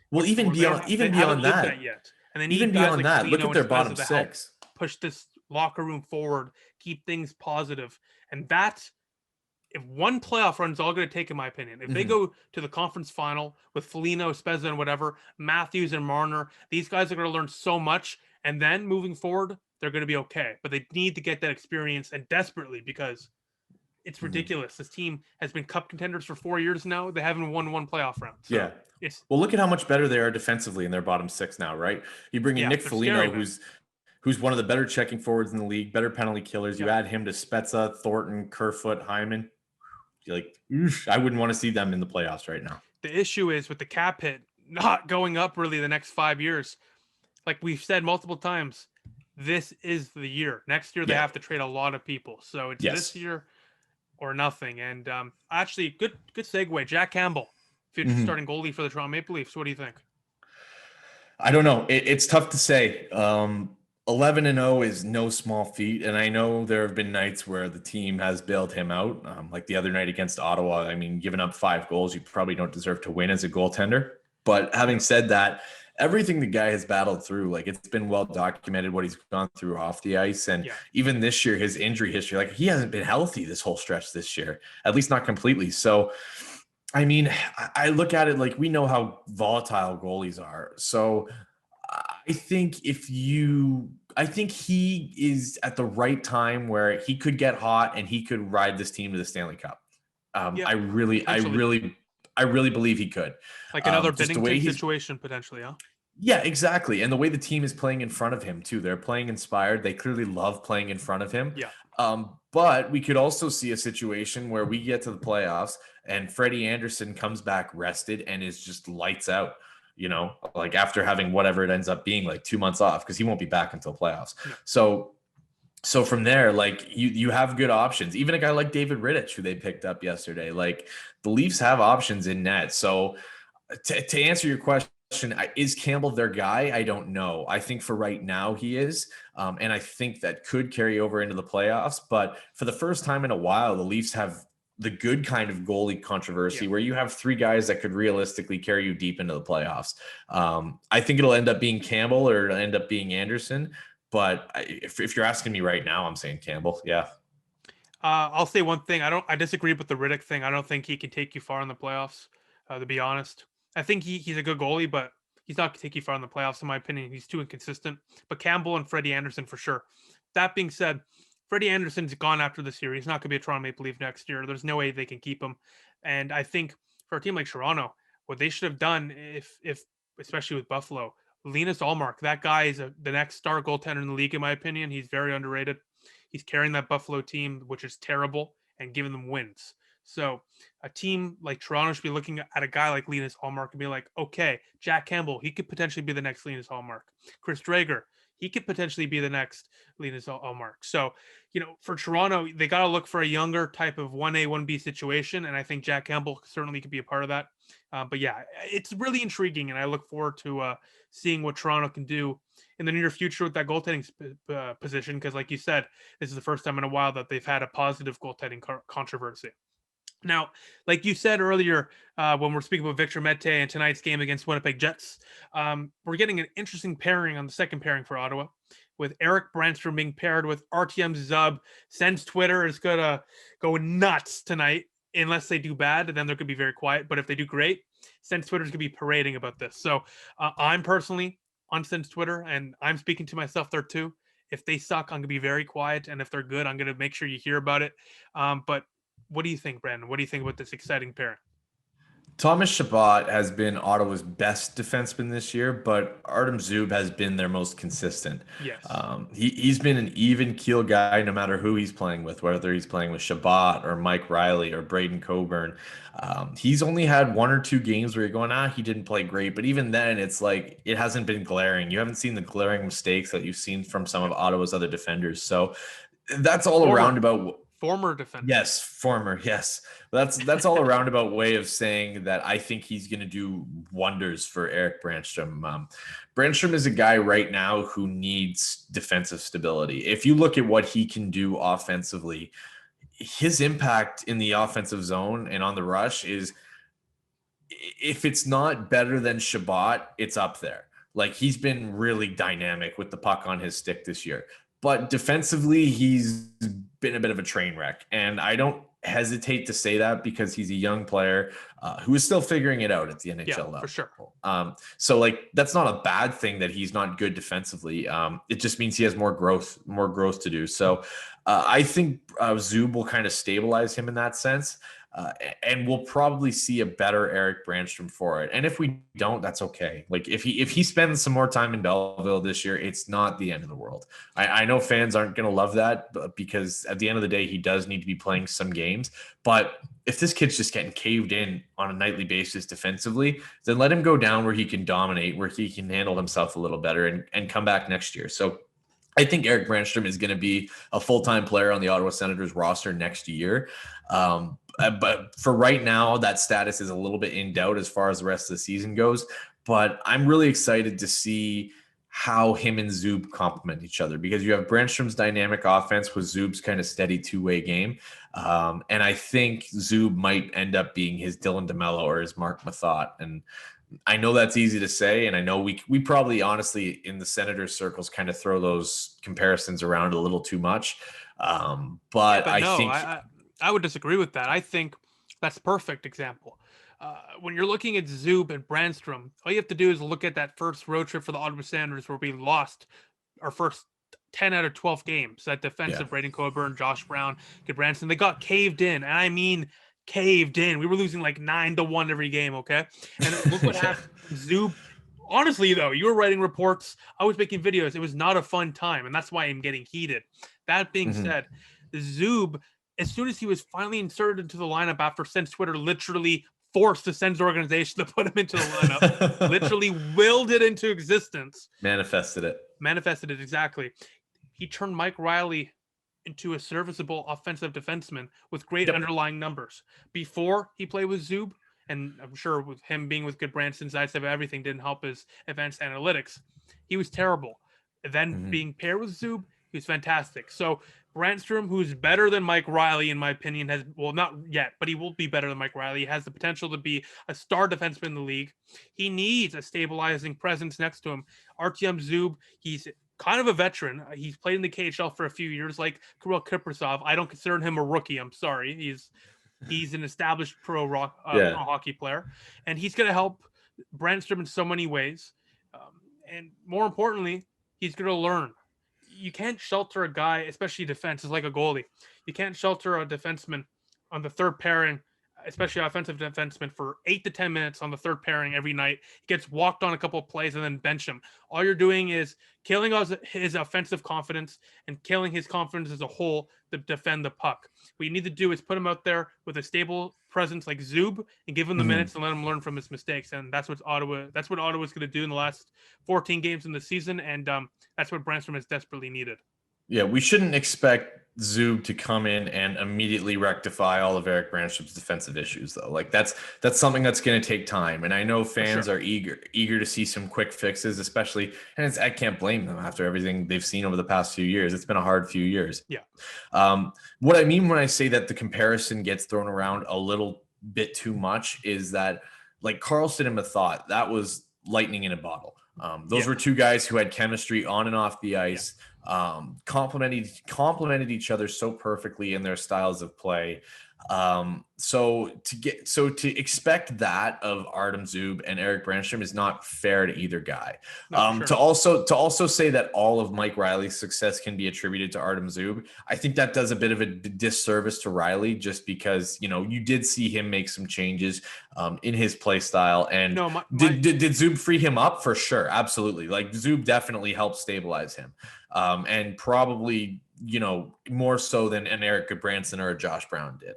Well, even beyond that yet. And they need even guys beyond like that, Foligno look at their and bottom Spezza to six. help push this locker room forward, keep things positive. And that's, if one playoff run is all going to take, in my opinion, if they go to the conference final with Foligno, Spezza, and whatever, Matthews and Marner, these guys are going to learn so much. And then moving forward, they're going to be okay. But they need to get that experience, and desperately, because it's ridiculous. This team has been cup contenders for 4 years now. They haven't won one playoff round. So well, look at how much better they are defensively in their bottom six now, right? You bring in Nick Foligno, who's one of the better checking forwards in the league, better penalty killers. You add him to Spezza, Thornton, Kerfoot, Hyman. I wouldn't want to see them in the playoffs right now. The issue is with the cap hit not going up really the next 5 years. Like we've said multiple times, this is the year. Next year they have to trade a lot of people. So it's this year or nothing. And actually, good segue. Jack Campbell, future starting goalie for the Toronto Maple Leafs. What do you think? I don't know. It's tough to say. 11-0 is no small feat, and I know there have been nights where the team has bailed him out, like the other night against Ottawa. I mean, giving up 5 goals, you probably don't deserve to win as a goaltender. But having said that, everything the guy has battled through, like it's been well documented what he's gone through off the ice. And even this year, his injury history, like he hasn't been healthy this whole stretch this year, at least not completely. So, I mean, I look at it like we know how volatile goalies are. So I think he is at the right time where he could get hot and he could ride this team to the Stanley Cup. I really believe he could. Like another Binnington situation potentially, huh? Yeah, exactly. And the way the team is playing in front of him too, they're playing inspired. They clearly love playing in front of him. Yeah. But we could also see a situation where we get to the playoffs and Freddie Anderson comes back rested and is just lights out, you know, like after having whatever it ends up being, like 2 months off, because he won't be back until playoffs. Yeah. So So from there, like you have good options. Even a guy like David Rittich, who they picked up yesterday, like the Leafs have options in net. So to answer your question, is Campbell their guy? I don't know. I think for right now he is. And I think that could carry over into the playoffs. But for the first time in a while, the Leafs have the good kind of goalie controversy where you have three guys that could realistically carry you deep into the playoffs. I think it'll end up being Campbell or it'll end up being Anderson. But if you're asking me right now, I'm saying Campbell. Yeah. I'll say one thing. I disagree with the Riddick thing. I don't think he can take you far in the playoffs, to be honest. I think he's a good goalie, but he's not going to take you far in the playoffs, in my opinion. He's too inconsistent. But Campbell and Freddie Anderson for sure. That being said, Freddie Anderson's gone after this year. He's not going to be a Toronto Maple Leaf next year. There's no way they can keep him. And I think for a team like Toronto, what they should have done, if especially with Buffalo, Linus Ullmark, that guy is the next star goaltender in the league, in my opinion. He's very underrated. He's carrying that Buffalo team, which is terrible, and giving them wins. So a team like Toronto should be looking at a guy like Linus Ullmark and be like, okay, Jack Campbell, he could potentially be the next Linus Ullmark. Chris Drager, he could potentially be the next Linus Ullmark. So, for Toronto, they got to look for a younger type of 1A, 1B situation, and I think Jack Campbell certainly could be a part of that. But yeah, it's really intriguing, and I look forward to seeing what Toronto can do in the near future with that goaltending position, because like you said, this is the first time in a while that they've had a positive goaltending controversy. Now, like you said earlier, when we're speaking about Victor Mete and tonight's game against Winnipeg Jets, we're getting an interesting pairing on the second pairing for Ottawa, with Eric Brandstrom being paired with RTM Zub. SENS Twitter is going to go nuts tonight, unless they do bad, and then they're going to be very quiet. But if they do great, SENS Twitter is going to be parading about this. So I'm personally on SENS Twitter, and I'm speaking to myself there too. If they suck, I'm going to be very quiet. And if they're good, I'm going to make sure you hear about it. But what do you think, Brandon? What do you think about this exciting pairing? Thomas Chabot has been Ottawa's best defenseman this year, but Artem Zub has been their most consistent. Yes. He's been an even keel guy no matter who he's playing with, whether he's playing with Chabot or Mike Riley or Braden Coburn. He's only had one or two games where you're going, he didn't play great. But even then, it's like it hasn't been glaring. You haven't seen the glaring mistakes that you've seen from some of Ottawa's other defenders. So that's all around about former defender. Yes, former. Yes, that's all a roundabout way of saying that I think he's going to do wonders for Eric Brandstrom. Brandstrom is a guy right now who needs defensive stability. If you look at what he can do offensively, his impact in the offensive zone and on the rush is, if it's not better than Chabot, it's up there. Like, he's been really dynamic with the puck on his stick this year. But defensively, he's been a bit of a train wreck. And I don't hesitate to say that because he's a young player who is still figuring it out at the NHL level. For sure. So, like, that's not a bad thing that he's not good defensively. It just means he has more growth to do. So I think Zub will kind of stabilize him in that sense. And we'll probably see a better Eric Brandstrom for it. And if we don't, that's okay. Like, if he spends some more time in Belleville this year, it's not the end of the world. I know fans aren't going to love that, because at the end of the day, he does need to be playing some games. But if this kid's just getting caved in on a nightly basis defensively, then let him go down where he can dominate, where he can handle himself a little better and come back next year. So I think Eric Brandstrom is going to be a full-time player on the Ottawa Senators roster next year. But for right now, that status is a little bit in doubt as far as the rest of the season goes. But I'm really excited to see how him and Zub complement each other, because you have Brandstrom's dynamic offense with Zub's kind of steady two-way game. And I think Zub might end up being his Dylan DeMello or his Mark Mathot. And I know that's easy to say, and I know we probably honestly in the Senators circles kind of throw those comparisons around a little too much. But I think I would disagree with that. I think that's a perfect example. When you're looking at Zub and Brandstrom, all you have to do is look at that first road trip for the Ottawa Senators where we lost our first 10 out of 12 games. That defensive Braden Coburn, Josh Brown, Branson, they got caved in. And I mean caved in. We were losing like 9-1 every game, okay? And look what happened. Zub, honestly, though, you were writing reports. I was making videos. It was not a fun time, and that's why I'm getting heated. That being said, Zub, as soon as he was finally inserted into the lineup after SENS Twitter literally forced the SENS organization to put him into the lineup, literally willed it into existence. Manifested it, exactly. He turned Mike Riley into a serviceable offensive defenseman with great underlying numbers. Before he played with Zub, and I'm sure with him being with Goodbranson, Zaitsev, everything didn't help his advanced analytics. He was terrible. And then being paired with Zub, he was fantastic. So Brandstrom, who's better than Mike Riley, in my opinion, not yet, but he will be better than Mike Riley. He has the potential to be a star defenseman in the league. He needs a stabilizing presence next to him. Artyom Zub, he's kind of a veteran. He's played in the KHL for a few years, like Kirill Kaprizov. I don't consider him a rookie. I'm sorry. He's an established pro hockey player, and he's going to help Brandstrom in so many ways. And more importantly, he's going to learn. You can't shelter a guy, especially defense, is like a goalie. You can't shelter a defenseman on the third pairing, especially offensive defenseman, for 8 to 10 minutes on the third pairing every night. He gets walked on a couple of plays and then bench him. All you're doing is killing his offensive confidence and killing his confidence as a whole to defend the puck. What you need to do is put him out there with a stable presence like Zub and give him the minutes and let him learn from his mistakes. And that's what Ottawa's going to do in the last 14 games in the season. And that's what Brandstrom has desperately needed. Yeah, we shouldn't expect Zub to come in and immediately rectify all of Eric Brandstrom's defensive issues, though. Like that's something that's going to take time, and I know fans are eager to see some quick fixes, especially. And I can't blame them after everything they've seen over the past few years. It's been a hard few years. Yeah. What I mean when I say that the comparison gets thrown around a little bit too much is that, like, Karlsson and Mathot, that was lightning in a bottle. Those were two guys who had chemistry on and off the ice. Complemented each other so perfectly in their styles of play. So to expect that of Artem Zub and Eric Brandstrom is not fair to either guy. To also say that all of Mike Riley's success can be attributed to Artem Zub, I think that does a bit of a disservice to Riley, just because, you did see him make some changes in his play style. And did Zub free him up? For sure. Absolutely. Like, Zub definitely helped stabilize him. And probably, more so than an Eric Goodbranson or a Josh Brown did.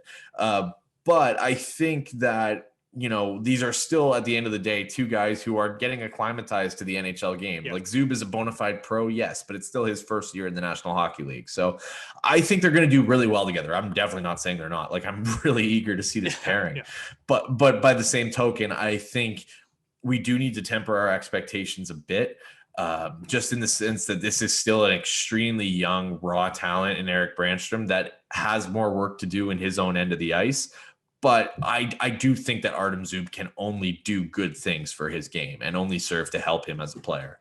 But I think that, these are still, at the end of the day, two guys who are getting acclimatized to the NHL game. Like, Zub is a bona fide pro, yes, but it's still his first year in the National Hockey League. So I think they're going to do really well together. I'm definitely not saying they're not. Like, I'm really eager to see this pairing. But by the same token, I think we do need to temper our expectations a bit. Just in the sense that this is still an extremely young, raw talent in Eric Brandstrom that has more work to do in his own end of the ice. But I do think that Artem Zub can only do good things for his game and only serve to help him as a player.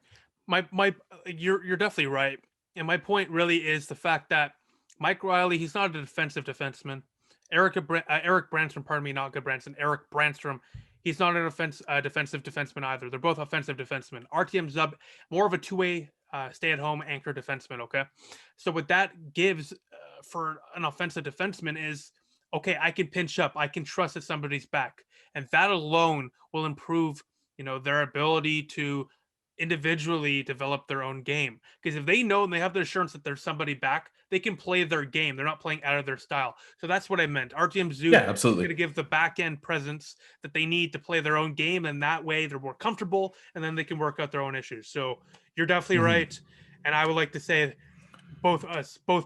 You're definitely right. And my point really is the fact that Mike Riley, he's not a defensive defenseman. Eric Brandstrom, not Goodbranson, Eric Brandstrom, he's not a defensive defenseman either. They're both offensive defensemen. Artyom Zub, more of a two-way stay-at-home anchor defenseman, okay? So what that gives for an offensive defenseman is, okay, I can pinch up. I can trust that somebody's back. And that alone will improve, their ability to individually develop their own game. Because if they know and they have the assurance that there's somebody back, they can play their game. They're not playing out of their style. So that's what I meant. Artyom Zub is going to give the back end presence that they need to play their own game, and that way they're more comfortable, and then they can work out their own issues. So you're definitely right. And I would like to say both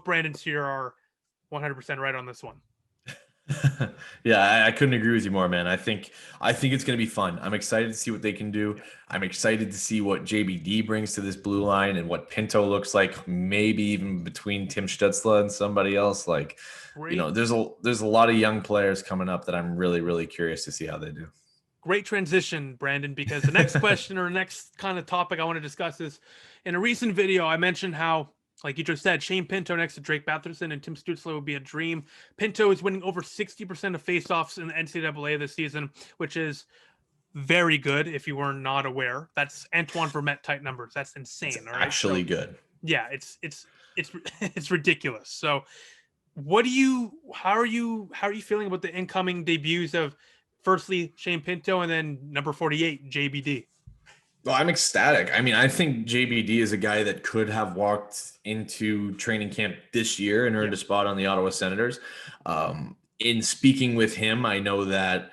Brandons here are 100% right on this one. Yeah, I couldn't agree with you more, man. I think it's going to be fun. I'm excited to see what they can do. I'm excited to see what JBD brings to this blue line and what Pinto looks like, maybe even between Tim Stutzla and somebody else. Like, there's a lot of young players coming up that I'm really, really curious to see how they do. Great transition, Brandon, because the next question or next kind of topic I want to discuss is, in a recent video, I mentioned how, like you just said, Shane Pinto next to Drake Batherson and Tim Stutzla would be a dream. Pinto is winning over 60% of faceoffs in the NCAA this season, which is very good if you were not aware. That's Antoine Vermette type numbers. That's insane. It's actually good. Yeah, it's ridiculous. So how are you feeling about the incoming debuts of, firstly, Shane Pinto, and then number 48, JBD? Well, I'm ecstatic. I mean, I think JBD is a guy that could have walked into training camp this year and earned a spot on the Ottawa Senators. In speaking with him, I know that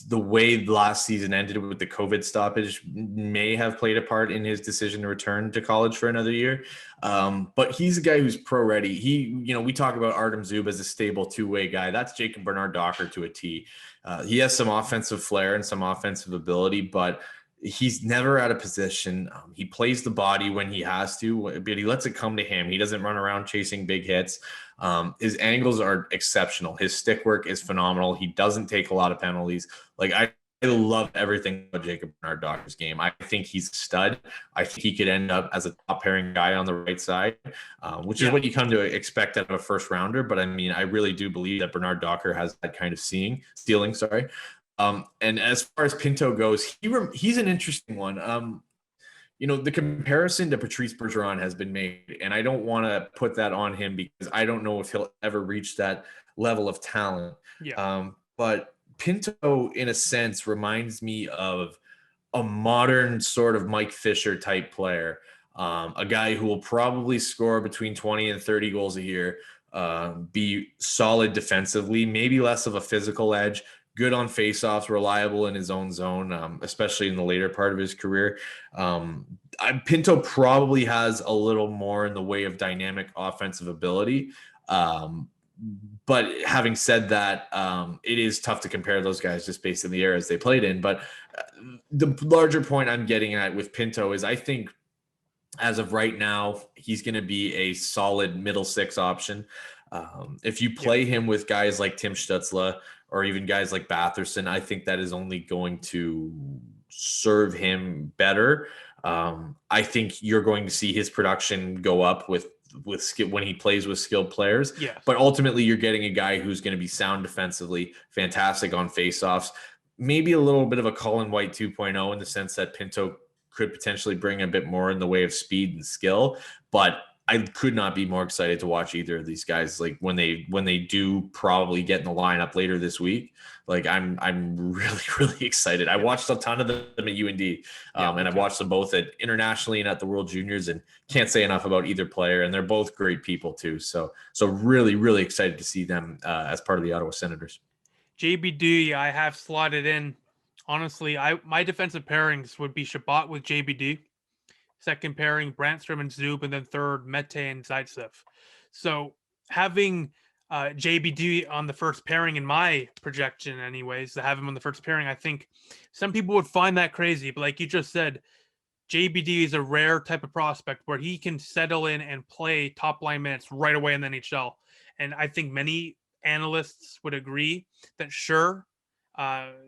the way last season ended with the COVID stoppage may have played a part in his decision to return to college for another year. But he's a guy who's pro ready. We talk about Artem Zub as a stable two-way guy. That's Jacob Bernard-Docker to a T. He has some offensive flair and some offensive ability, but he's never out of position. He plays the body when he has to, but he lets it come to him. He doesn't run around chasing big hits. His angles are exceptional. His stick work is phenomenal. He doesn't take a lot of penalties. Like, I love everything about Jacob Bernard-Docker's game. I think he's a stud. I think he could end up as a top pairing guy on the right side, which is what you come to expect out of a first rounder. But I mean, I really do believe that Bernard-Docker has that kind of stealing. And as far as Pinto goes, he's an interesting one. The comparison to Patrice Bergeron has been made, and I don't want to put that on him because I don't know if he'll ever reach that level of talent. But Pinto, in a sense, reminds me of a modern sort of Mike Fisher type player, a guy who will probably score between 20 and 30 goals a year, be solid defensively, maybe less of a physical edge, good on faceoffs, reliable in his own zone, especially in the later part of his career. Pinto probably has a little more in the way of dynamic offensive ability. But having said that, it is tough to compare those guys just based on the eras they played in. But the larger point I'm getting at with Pinto is I think as of right now, he's going to be a solid middle six option. If you play him with guys like Tim Stützle or even guys like Batherson, I think that is only going to serve him better. I think you're going to see his production go up with skill when he plays with skilled players. But ultimately, you're getting a guy who's going to be sound defensively, fantastic on faceoffs, maybe a little bit of a Colin White 2.0 in the sense that Pinto could potentially bring a bit more in the way of speed and skill. But I could not be more excited to watch either of these guys. Like when they do probably get in the lineup later this week, like I'm really, really excited. I watched a ton of them at UND, and I've watched them both at internationally and at the World Juniors, and can't say enough about either player. And they're both great people too. So really, really excited to see them as part of the Ottawa Senators. JBD, I have slotted in. Honestly, my defensive pairings would be Shabbat with JBD. Second pairing, Brandstrom and Zub, and then third, Mete and Zaitsev. So having JBD on the first pairing in my projection anyways, to have him on the first pairing, I think some people would find that crazy. But like you just said, JBD is a rare type of prospect where he can settle in and play top line minutes right away in the NHL. And I think many analysts would agree that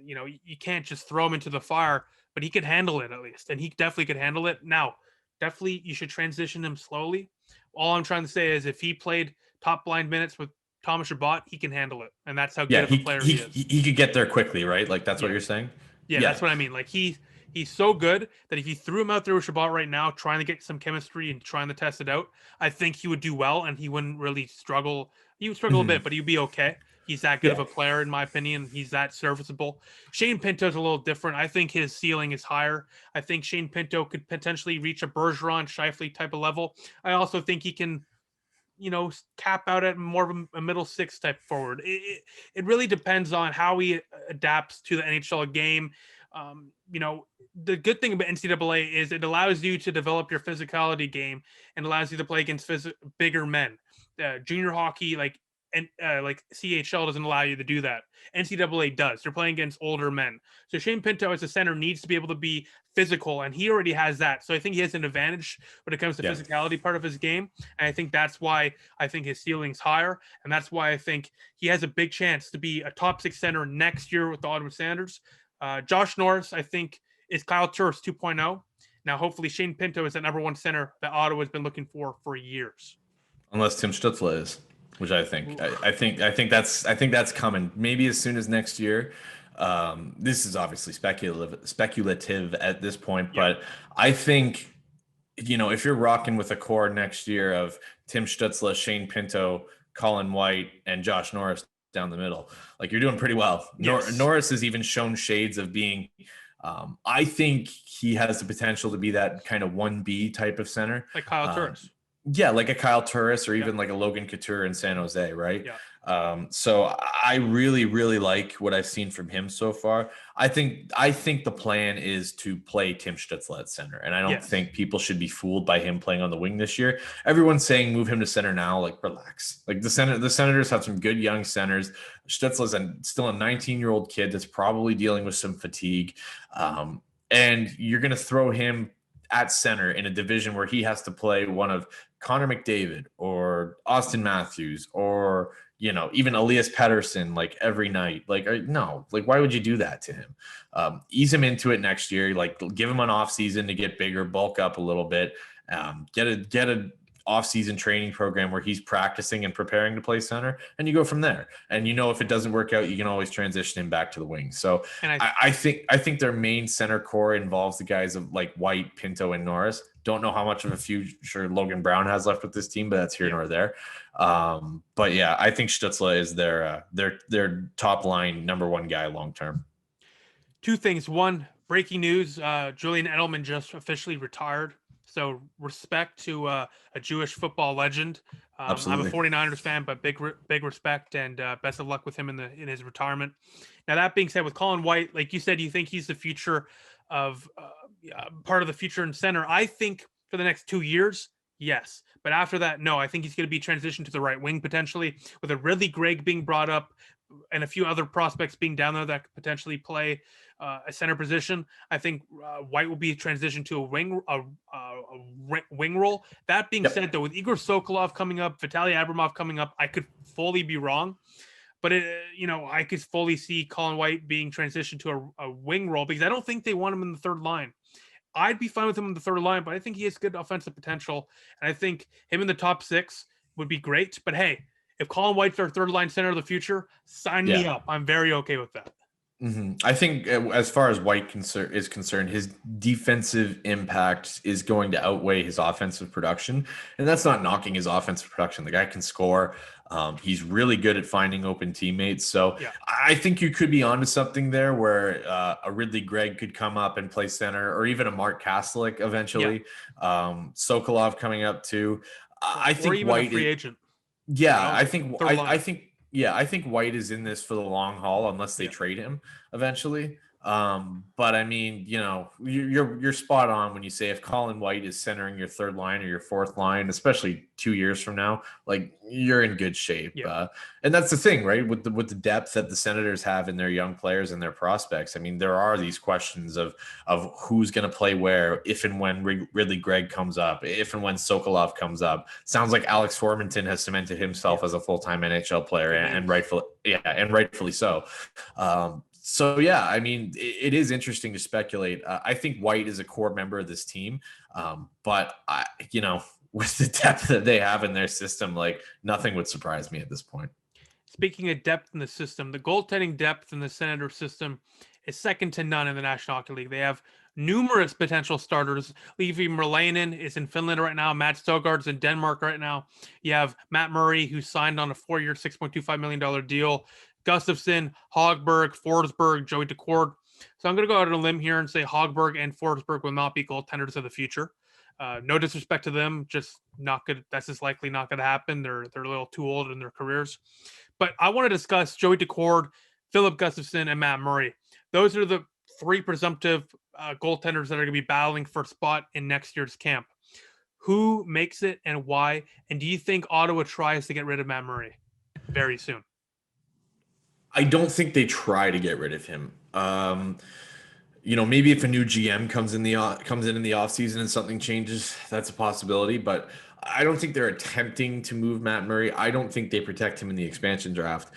you can't just throw him into the fire, but he could handle it at least. And he definitely could handle it. Now, definitely you should transition him slowly. All I'm trying to say is if he played top line minutes with Thomas Chabot, he can handle it. And that's how good of a player he is. He could get there quickly, right? Like that's what you're saying? Yeah, that's what I mean. Like he's so good that if you threw him out there with Chabot right now, trying to get some chemistry and trying to test it out, I think he would do well and he wouldn't really struggle. He would struggle a bit, but he'd be okay. He's that good of a player, in my opinion. He's that serviceable. Shane Pinto's a little different. I think his ceiling is higher. I think Shane Pinto could potentially reach a Bergeron, Scheifele type of level. I also think he can, cap out at more of a middle six type forward. It really depends on how he adapts to the NHL game. The good thing about NCAA is it allows you to develop your physicality game and allows you to play against bigger men. Junior hockey, like CHL doesn't allow you to do that. NCAA does. You're playing against older men. So Shane Pinto as a center needs to be able to be physical, and he already has that. So I think he has an advantage when it comes to physicality part of his game. And I think that's why I think his ceiling's higher. And that's why I think he has a big chance to be a top six center next year with the Ottawa Senators. Josh Norris, I think, is Kyle Turris 2.0. Now, hopefully Shane Pinto is the number one center that Ottawa has been looking for years. Unless Tim Stützle is. Which I think that's coming maybe as soon as next year. This is obviously speculative at this point, but I think if you're rocking with a core next year of Tim Stützle, Shane Pinto, Colin White, and Josh Norris down the middle, like you're doing pretty well. Yes. Norris has even shown shades of being. I think he has the potential to be that kind of 1B type of center, like Kyle Turris. Yeah, like a Kyle Turris or even like a Logan Couture in San Jose, right? So I really, really like what I've seen from him so far. I think the plan is to play Tim Stützle at center, and I don't think people should be fooled by him playing on the wing this year. Everyone's saying move him to center now. Like, relax. Like, the Senators have some good young centers. Stützle's still a 19-year-old kid that's probably dealing with some fatigue, and you're going to throw him at center in a division where he has to play one of Connor McDavid or Austin Matthews or, you know, even Elias Pettersson, like, every night. Like, no, like, why would you do that to him? Ease him into it next year. Like, give him an off season to get bigger, bulk up a little bit, get a off-season training program where he's practicing and preparing to play center, and you go from there. And, you know, if it doesn't work out, you can always transition him back to the wing. So I think their main center core involves the guys of like White, Pinto, and Norris. Don't know how much of a future Logan Brown has left with this team, but that's here nor there. But yeah, I think Stützle is their top line number one guy long term. Two things. One, breaking news: Julian Edelman just officially retired. So respect to a Jewish football legend. Absolutely. I'm a 49ers fan, but big respect, and best of luck with him in his retirement. Now, that being said, with Colin White, like you said, you think he's the future of part of the future in center. I think for the next 2 years, yes. But after that, no. I think he's going to be transitioned to the right wing potentially, with a Ridley Gregg being brought up and a few other prospects being down there that could potentially play a center position. I think White will be transitioned to a wing role. That being said, though, with Igor Sokolov coming up, Vitaly Abramov coming up, I could fully be wrong. But, I could fully see Colin White being transitioned to a wing role, because I don't think they want him in the third line. I'd be fine with him in the third line, but I think he has good offensive potential. And I think him in the top six would be great. But hey, if Colin White's our third line center of the future, sign me up. I'm very okay with that. Mm-hmm. I think as far as White is concerned, his defensive impact is going to outweigh his offensive production. And that's not knocking his offensive production. The guy can score. He's really good at finding open teammates. So I think you could be onto something there where a Ridley Gregg could come up and play center, or even a Mark Kastelik eventually. Sokolov coming up too. I think White, a free agent. Yeah, I think White is in this for the long haul unless they trade him eventually. But I mean, you're spot on when you say if Colin White is centering your third line or your fourth line, especially 2 years from now, like, you're in good shape. And that's the thing, right? With the depth that the Senators have in their young players and their prospects. I mean, there are these questions of who's going to play where, if and when Ridley Gregg comes up, if and when Sokolov comes up. Sounds like Alex Formenton has cemented himself as a full-time NHL player, and rightfully so. So, yeah, I mean, it is interesting to speculate. I think White is a core member of this team, but with the depth that they have in their system, like, nothing would surprise me at this point. Speaking of depth in the system, the goaltending depth in the Senator system is second to none in the National Hockey League. They have numerous potential starters. Leevi Merlainen is in Finland right now. Matt Stogard's in Denmark right now. You have Matt Murray, who signed on a 4-year, $6.25 million deal. Gustafsson, Hogberg, Forsberg, Joey Decord. So I'm going to go out on a limb here and say Hogberg and Forsberg will not be goaltenders of the future. No disrespect to them, just not good. That's just likely not going to happen. They're a little too old in their careers. But I want to discuss Joey Decord, Philip Gustafsson, and Matt Murray. Those are the three presumptive goaltenders that are going to be battling for a spot in next year's camp. Who makes it and why? And do you think Ottawa tries to get rid of Matt Murray very soon? I don't think they try to get rid of him. Maybe if a new GM comes in the offseason and something changes, that's a possibility. But I don't think they're attempting to move Matt Murray. I don't think they protect him in the expansion draft.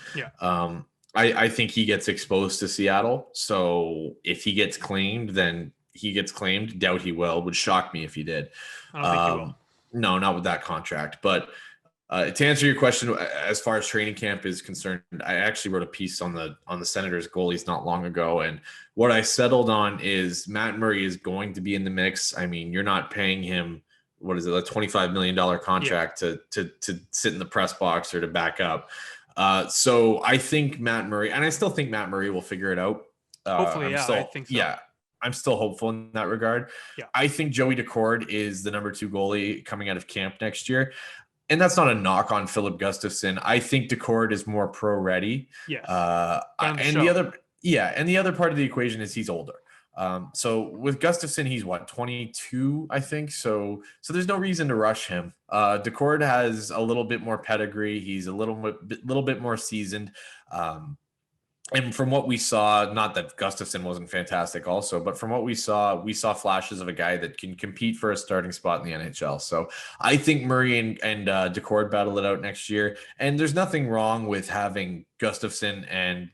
I think he gets exposed to Seattle. So if he gets claimed, then he gets claimed. Doubt he will. Would shock me if he did. I don't think he will. No, not with that contract. But to answer your question, as far as training camp is concerned, I actually wrote a piece on the Senators goalies not long ago, and what I settled on is Matt Murray is going to be in the mix. I mean, you're not paying him a $25 million contract to sit in the press box or to back up. So I think Matt Murray, and I still think Matt Murray will figure it out. Hopefully, I think so. Yeah. I'm still hopeful in that regard. I think Joey Decord is the number 2 goalie coming out of camp next year. and that's not a knock on Philip Gustafson. I think Decord is more pro ready. Yes. And the other part of the equation is he's older. So with Gustafson, he's 22, I think. So there's no reason to rush him. Decord has a little bit more pedigree. He's a little bit more seasoned. And from what we saw, not that Gustafson wasn't fantastic also, but from what we saw flashes of a guy that can compete for a starting spot in the NHL. So I think Murray and Decord battle it out next year. And there's nothing wrong with having Gustafson and,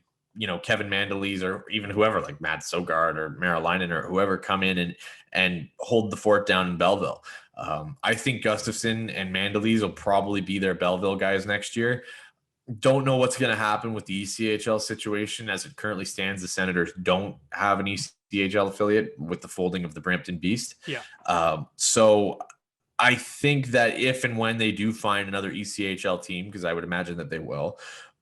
Kevin Mandolese or even whoever, like Matt Sogard or Merrilainen or whoever, come in and hold the fort down in Belleville. I think Gustafson and Mandolese will probably be their Belleville guys next year. Don't know what's going to happen with the ECHL situation. As it currently stands, the Senators don't have an ECHL affiliate with the folding of the Brampton Beast. Yeah. So I think that if and when they do find another ECHL team, because I would imagine that they will,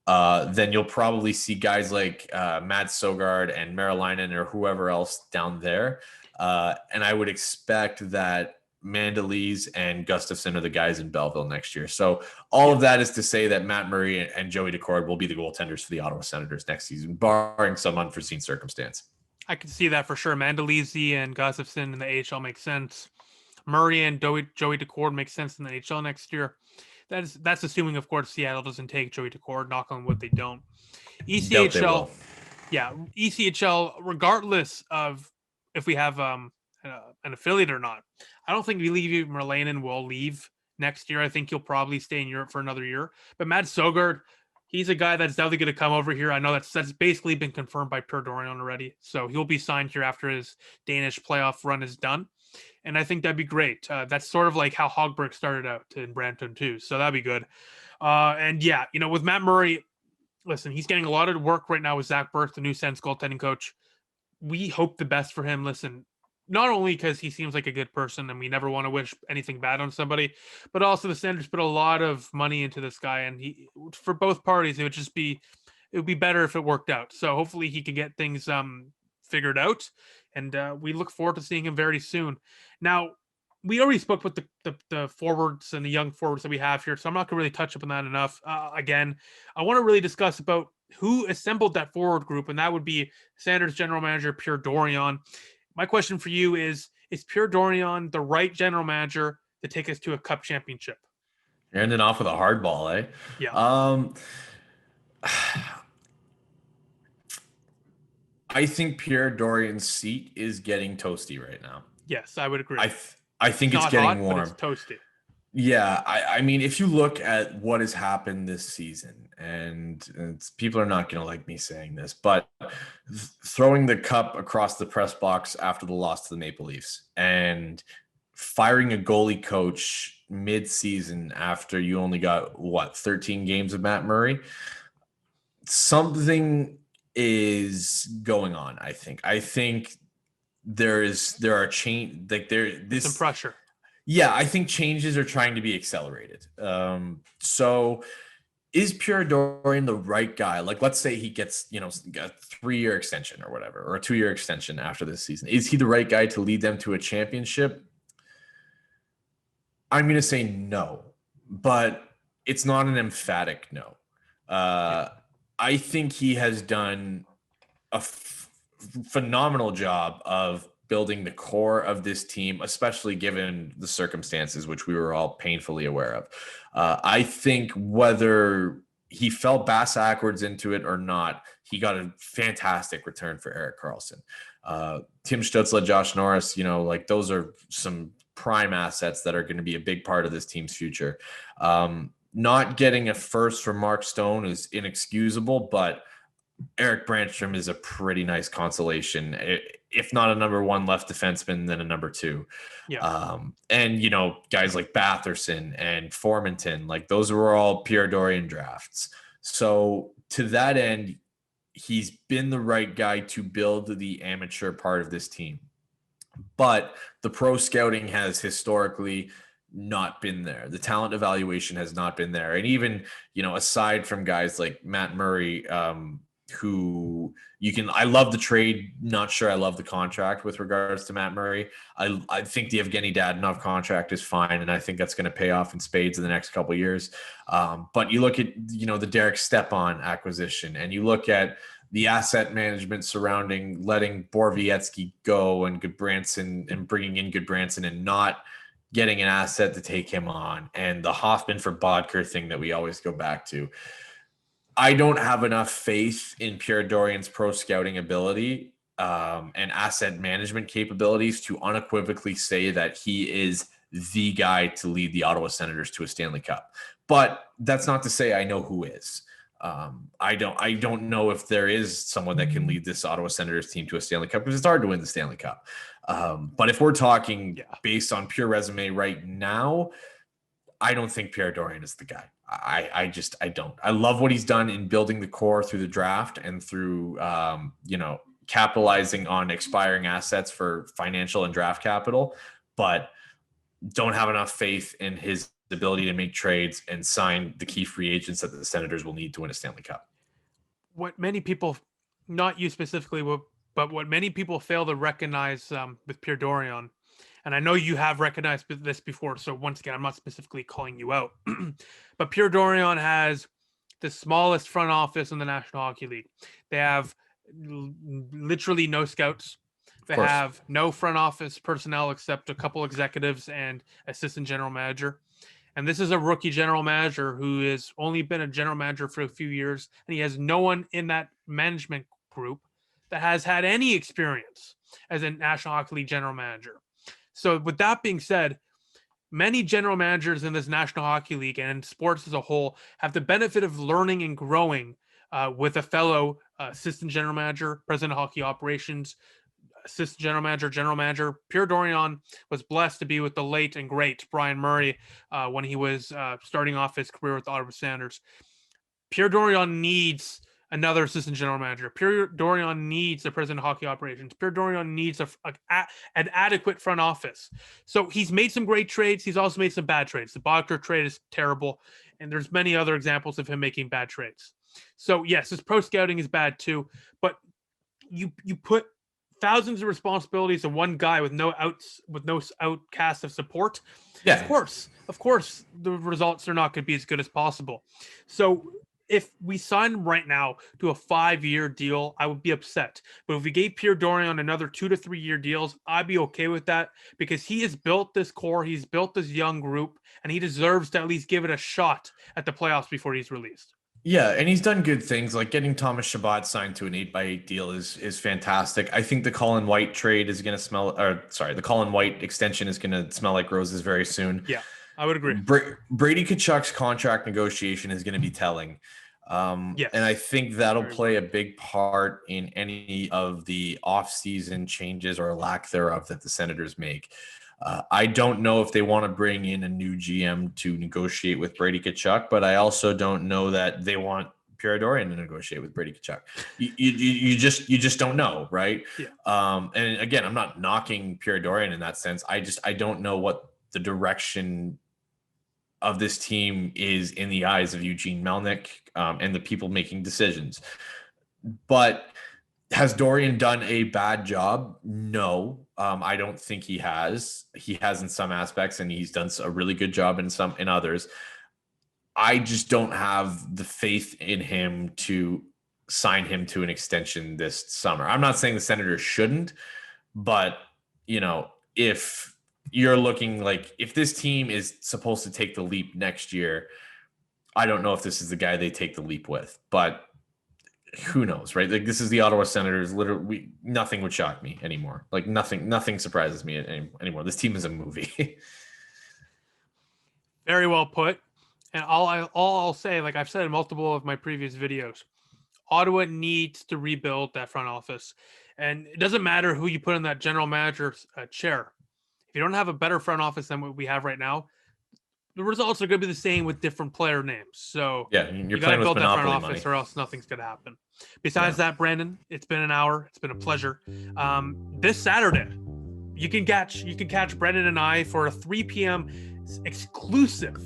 then you'll probably see guys like Matt Sogard and Merrilainen or whoever else down there. And I would expect that Mandolese and Gustafson are the guys in Belleville next year. So all of that is to say that Matt Murray and Joey Decord will be the goaltenders for the Ottawa Senators next season, barring some unforeseen circumstance. I can see that for sure. Mandolese and Gustafson in the AHL makes sense. Murray and Joey Decord makes sense in the AHL next year. That's assuming, of course, Seattle doesn't take Joey Decord. Knock on wood, they don't. ECHL, ECHL, regardless of if we have an affiliate or not, I don't think Levi Merlanen will leave next year. I think he'll probably stay in Europe for another year. But Matt Sogard, he's a guy that's definitely going to come over here. I know that's basically been confirmed by Pierre Dorion already. So he'll be signed here after his Danish playoff run is done. And I think that'd be great. That's sort of like how Hogberg started out in Brampton too. So that'd be good. With Matt Murray, listen, he's getting a lot of work right now with Zach Burke, the new SENS goaltending coach. We hope the best for him. Listen, not only because he seems like a good person and we never want to wish anything bad on somebody, but also the Senators put a lot of money into this guy, and for both parties, it would be better if it worked out. So hopefully he can get things figured out, and we look forward to seeing him very soon. Now, we already spoke with the forwards and the young forwards that we have here, so I'm not going to really touch up on that enough. Again, I want to really discuss about who assembled that forward group, and that would be Senators general manager Pierre Dorion. My question for you is Pierre Dorion the right general manager to take us to a cup championship? You're ending off with a hard ball, eh? Yeah. I think Pierre Dorion's seat is getting toasty right now. Yes, I would agree. I think it's getting warm. But it's toasty. Yeah, I mean, if you look at what has happened this season, and people are not going to like me saying this, but throwing the cup across the press box after the loss to the Maple Leafs and firing a goalie coach mid-season after you only got, 13 games of Matt Murray, something is going on, I think. I think there are some pressure. Yeah, I think changes are trying to be accelerated. So is Pierre Dorion the right guy? Like, let's say he gets, a 3-year extension or whatever, or a 2-year extension after this season. Is he the right guy to lead them to a championship? I'm going to say no, but it's not an emphatic no. I think he has done a phenomenal job of building the core of this team, especially given the circumstances, which we were all painfully aware of. I think whether he fell bass backwards into it or not, he got a fantastic return for Erik Karlsson. Tim Stützle, Josh Norris, those are some prime assets that are going to be a big part of this team's future. Not getting a first from Mark Stone is inexcusable, but Eric Brandstrom is a pretty nice consolation. If not a number 1 left defenseman, then a number 2. Yeah. And guys like Batherson and Formanton, those were all Pierre Dorion drafts. So to that end, he's been the right guy to build the amateur part of this team. But the pro scouting has historically not been there. The talent evaluation has not been there. And even, aside from guys like Matt Murray, who I love the trade. Not sure I love the contract with regards to Matt Murray. I think the Evgeny Dadonov contract is fine, and I think that's going to pay off in spades in the next couple of years. But you look at, the Derek Stepan acquisition, and you look at the asset management surrounding letting Borowiecki go and Goodbranson and bringing in Goodbranson and not getting an asset to take him on, and the Hoffman for Bodker thing that we always go back to. I don't have enough faith in Pierre Dorion's pro scouting ability and asset management capabilities to unequivocally say that he is the guy to lead the Ottawa Senators to a Stanley Cup. But that's not to say I know who is. I don't know if there is someone that can lead this Ottawa Senators team to a Stanley Cup, because it's hard to win the Stanley Cup. But if we're talking based on pure resume right now, I don't think Pierre Dorion is the guy. I don't. I love what he's done in building the core through the draft and through, capitalizing on expiring assets for financial and draft capital, but don't have enough faith in his ability to make trades and sign the key free agents that the Senators will need to win a Stanley Cup. What many people, not you specifically, but what many people fail to recognize with Pierre Dorion, and I know you have recognized this before, so once again, I'm not specifically calling you out, but Pierre Dorion has the smallest front office in the National Hockey League. They have literally no scouts. They have no front office personnel except a couple executives and assistant general manager. And this is a rookie general manager who has only been a general manager for a few years, and he has no one in that management group that has had any experience as a National Hockey League general manager. So with that being said, many general managers in this National Hockey League and sports as a whole have the benefit of learning and growing with a fellow assistant general manager, president of hockey operations, assistant general manager. Pierre Dorion was blessed to be with the late and great Brian Murray when he was starting off his career with the Ottawa Senators. Pierre Dorion needs another assistant general manager. Pierre Dorion needs the president of hockey operations. Pierre Dorion needs an adequate front office. So he's made some great trades. He's also made some bad trades. The Bodker trade is terrible, and there's many other examples of him making bad trades. So yes, his pro scouting is bad too, but you put thousands of responsibilities on one guy with no outcast of support. Yeah, of course, the results are not going to be as good as possible. So if we sign him right now to a 5-year deal, I would be upset. But if we gave Pierre Dorion another 2 to 3 year deals, I'd be okay with that, because he has built this core, he's built this young group, and he deserves to at least give it a shot at the playoffs before he's released. Yeah, and he's done good things, like getting Thomas Chabot signed to an 8x8 deal is fantastic. I think the Colin White trade is going to the Colin White extension is going to smell like roses very soon. Yeah, I would agree. Brady Tkachuk's contract negotiation is going to be telling. Yes. And I think that'll play a big part in any of the offseason changes or lack thereof that the Senators make. I don't know if they want to bring in a new GM to negotiate with Brady Tkachuk, but I also don't know that they want Pierre Dorion to negotiate with Brady Tkachuk. You just don't know, right? Yeah. And again, I'm not knocking Pierre Dorion in that sense. I don't know what the direction of this team is in the eyes of Eugene Melnyk and the people making decisions. But has Dorion done a bad job? No. I don't think he has. He has in some aspects, and he's done a really good job in others. I just don't have the faith in him to sign him to an extension this summer. I'm not saying the Senators shouldn't, but if you're looking like, if this team is supposed to take the leap next year, I don't know if this is the guy they take the leap with, but who knows, right? Like, this is the Ottawa Senators. Literally, nothing would shock me anymore. Like, nothing surprises me anymore. This team is a movie. Very well put. And all I'll say, like I've said in multiple of my previous videos, Ottawa needs to rebuild that front office. And it doesn't matter who you put in that general manager's chair. If you don't have a better front office than what we have right now, the results are going to be the same with different player names. So yeah, you got to build that front office, or else nothing's going to happen. Besides that, Brandon, it's been an hour. It's been a pleasure. This Saturday, you can catch Brandon and I for a 3 p.m. exclusive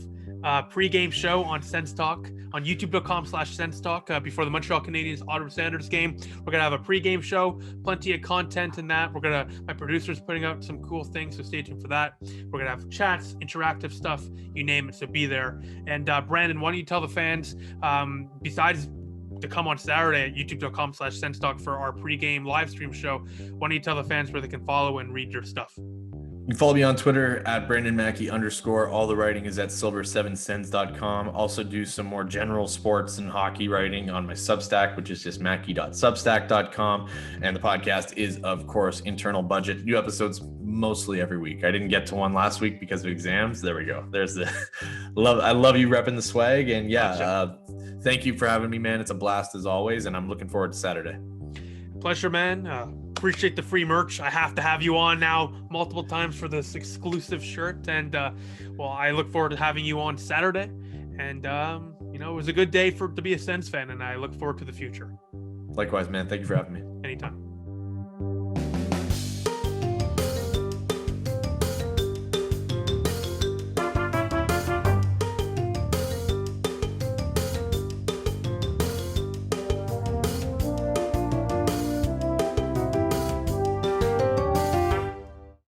pre-game show on Sens Talk on youtube.com/Sens Talk before the Montreal Canadiens Ottawa Senators game. We're gonna have a pre-game show, plenty of content in that. My producer's putting out some cool things, so stay tuned for that. We're gonna have chats, interactive stuff, you name it, so be there. And Brandon, why don't you tell the fans, besides to come on Saturday at youtube.com/Sens Talk for our pre-game live stream show, why don't you tell the fans where they can follow and read your stuff? You can follow me on Twitter at Brandon Maki _. All the writing is at silver7sens.com. Also do some more general sports and hockey writing on my Substack, which is just maki.substack.com. And the podcast is, of course, Internal Budget. New episodes mostly every week. I didn't get to one last week because of exams. There we go. There's the love. I love you repping the swag. And thank you for having me, man. It's a blast as always. And I'm looking forward to Saturday. Pleasure, man. Appreciate the free merch. I have to have you on now multiple times for this exclusive shirt. And I look forward to having you on Saturday. And it was a good day to be a Sens fan, and I look forward to the future. Likewise, man. Thank you for having me. Anytime.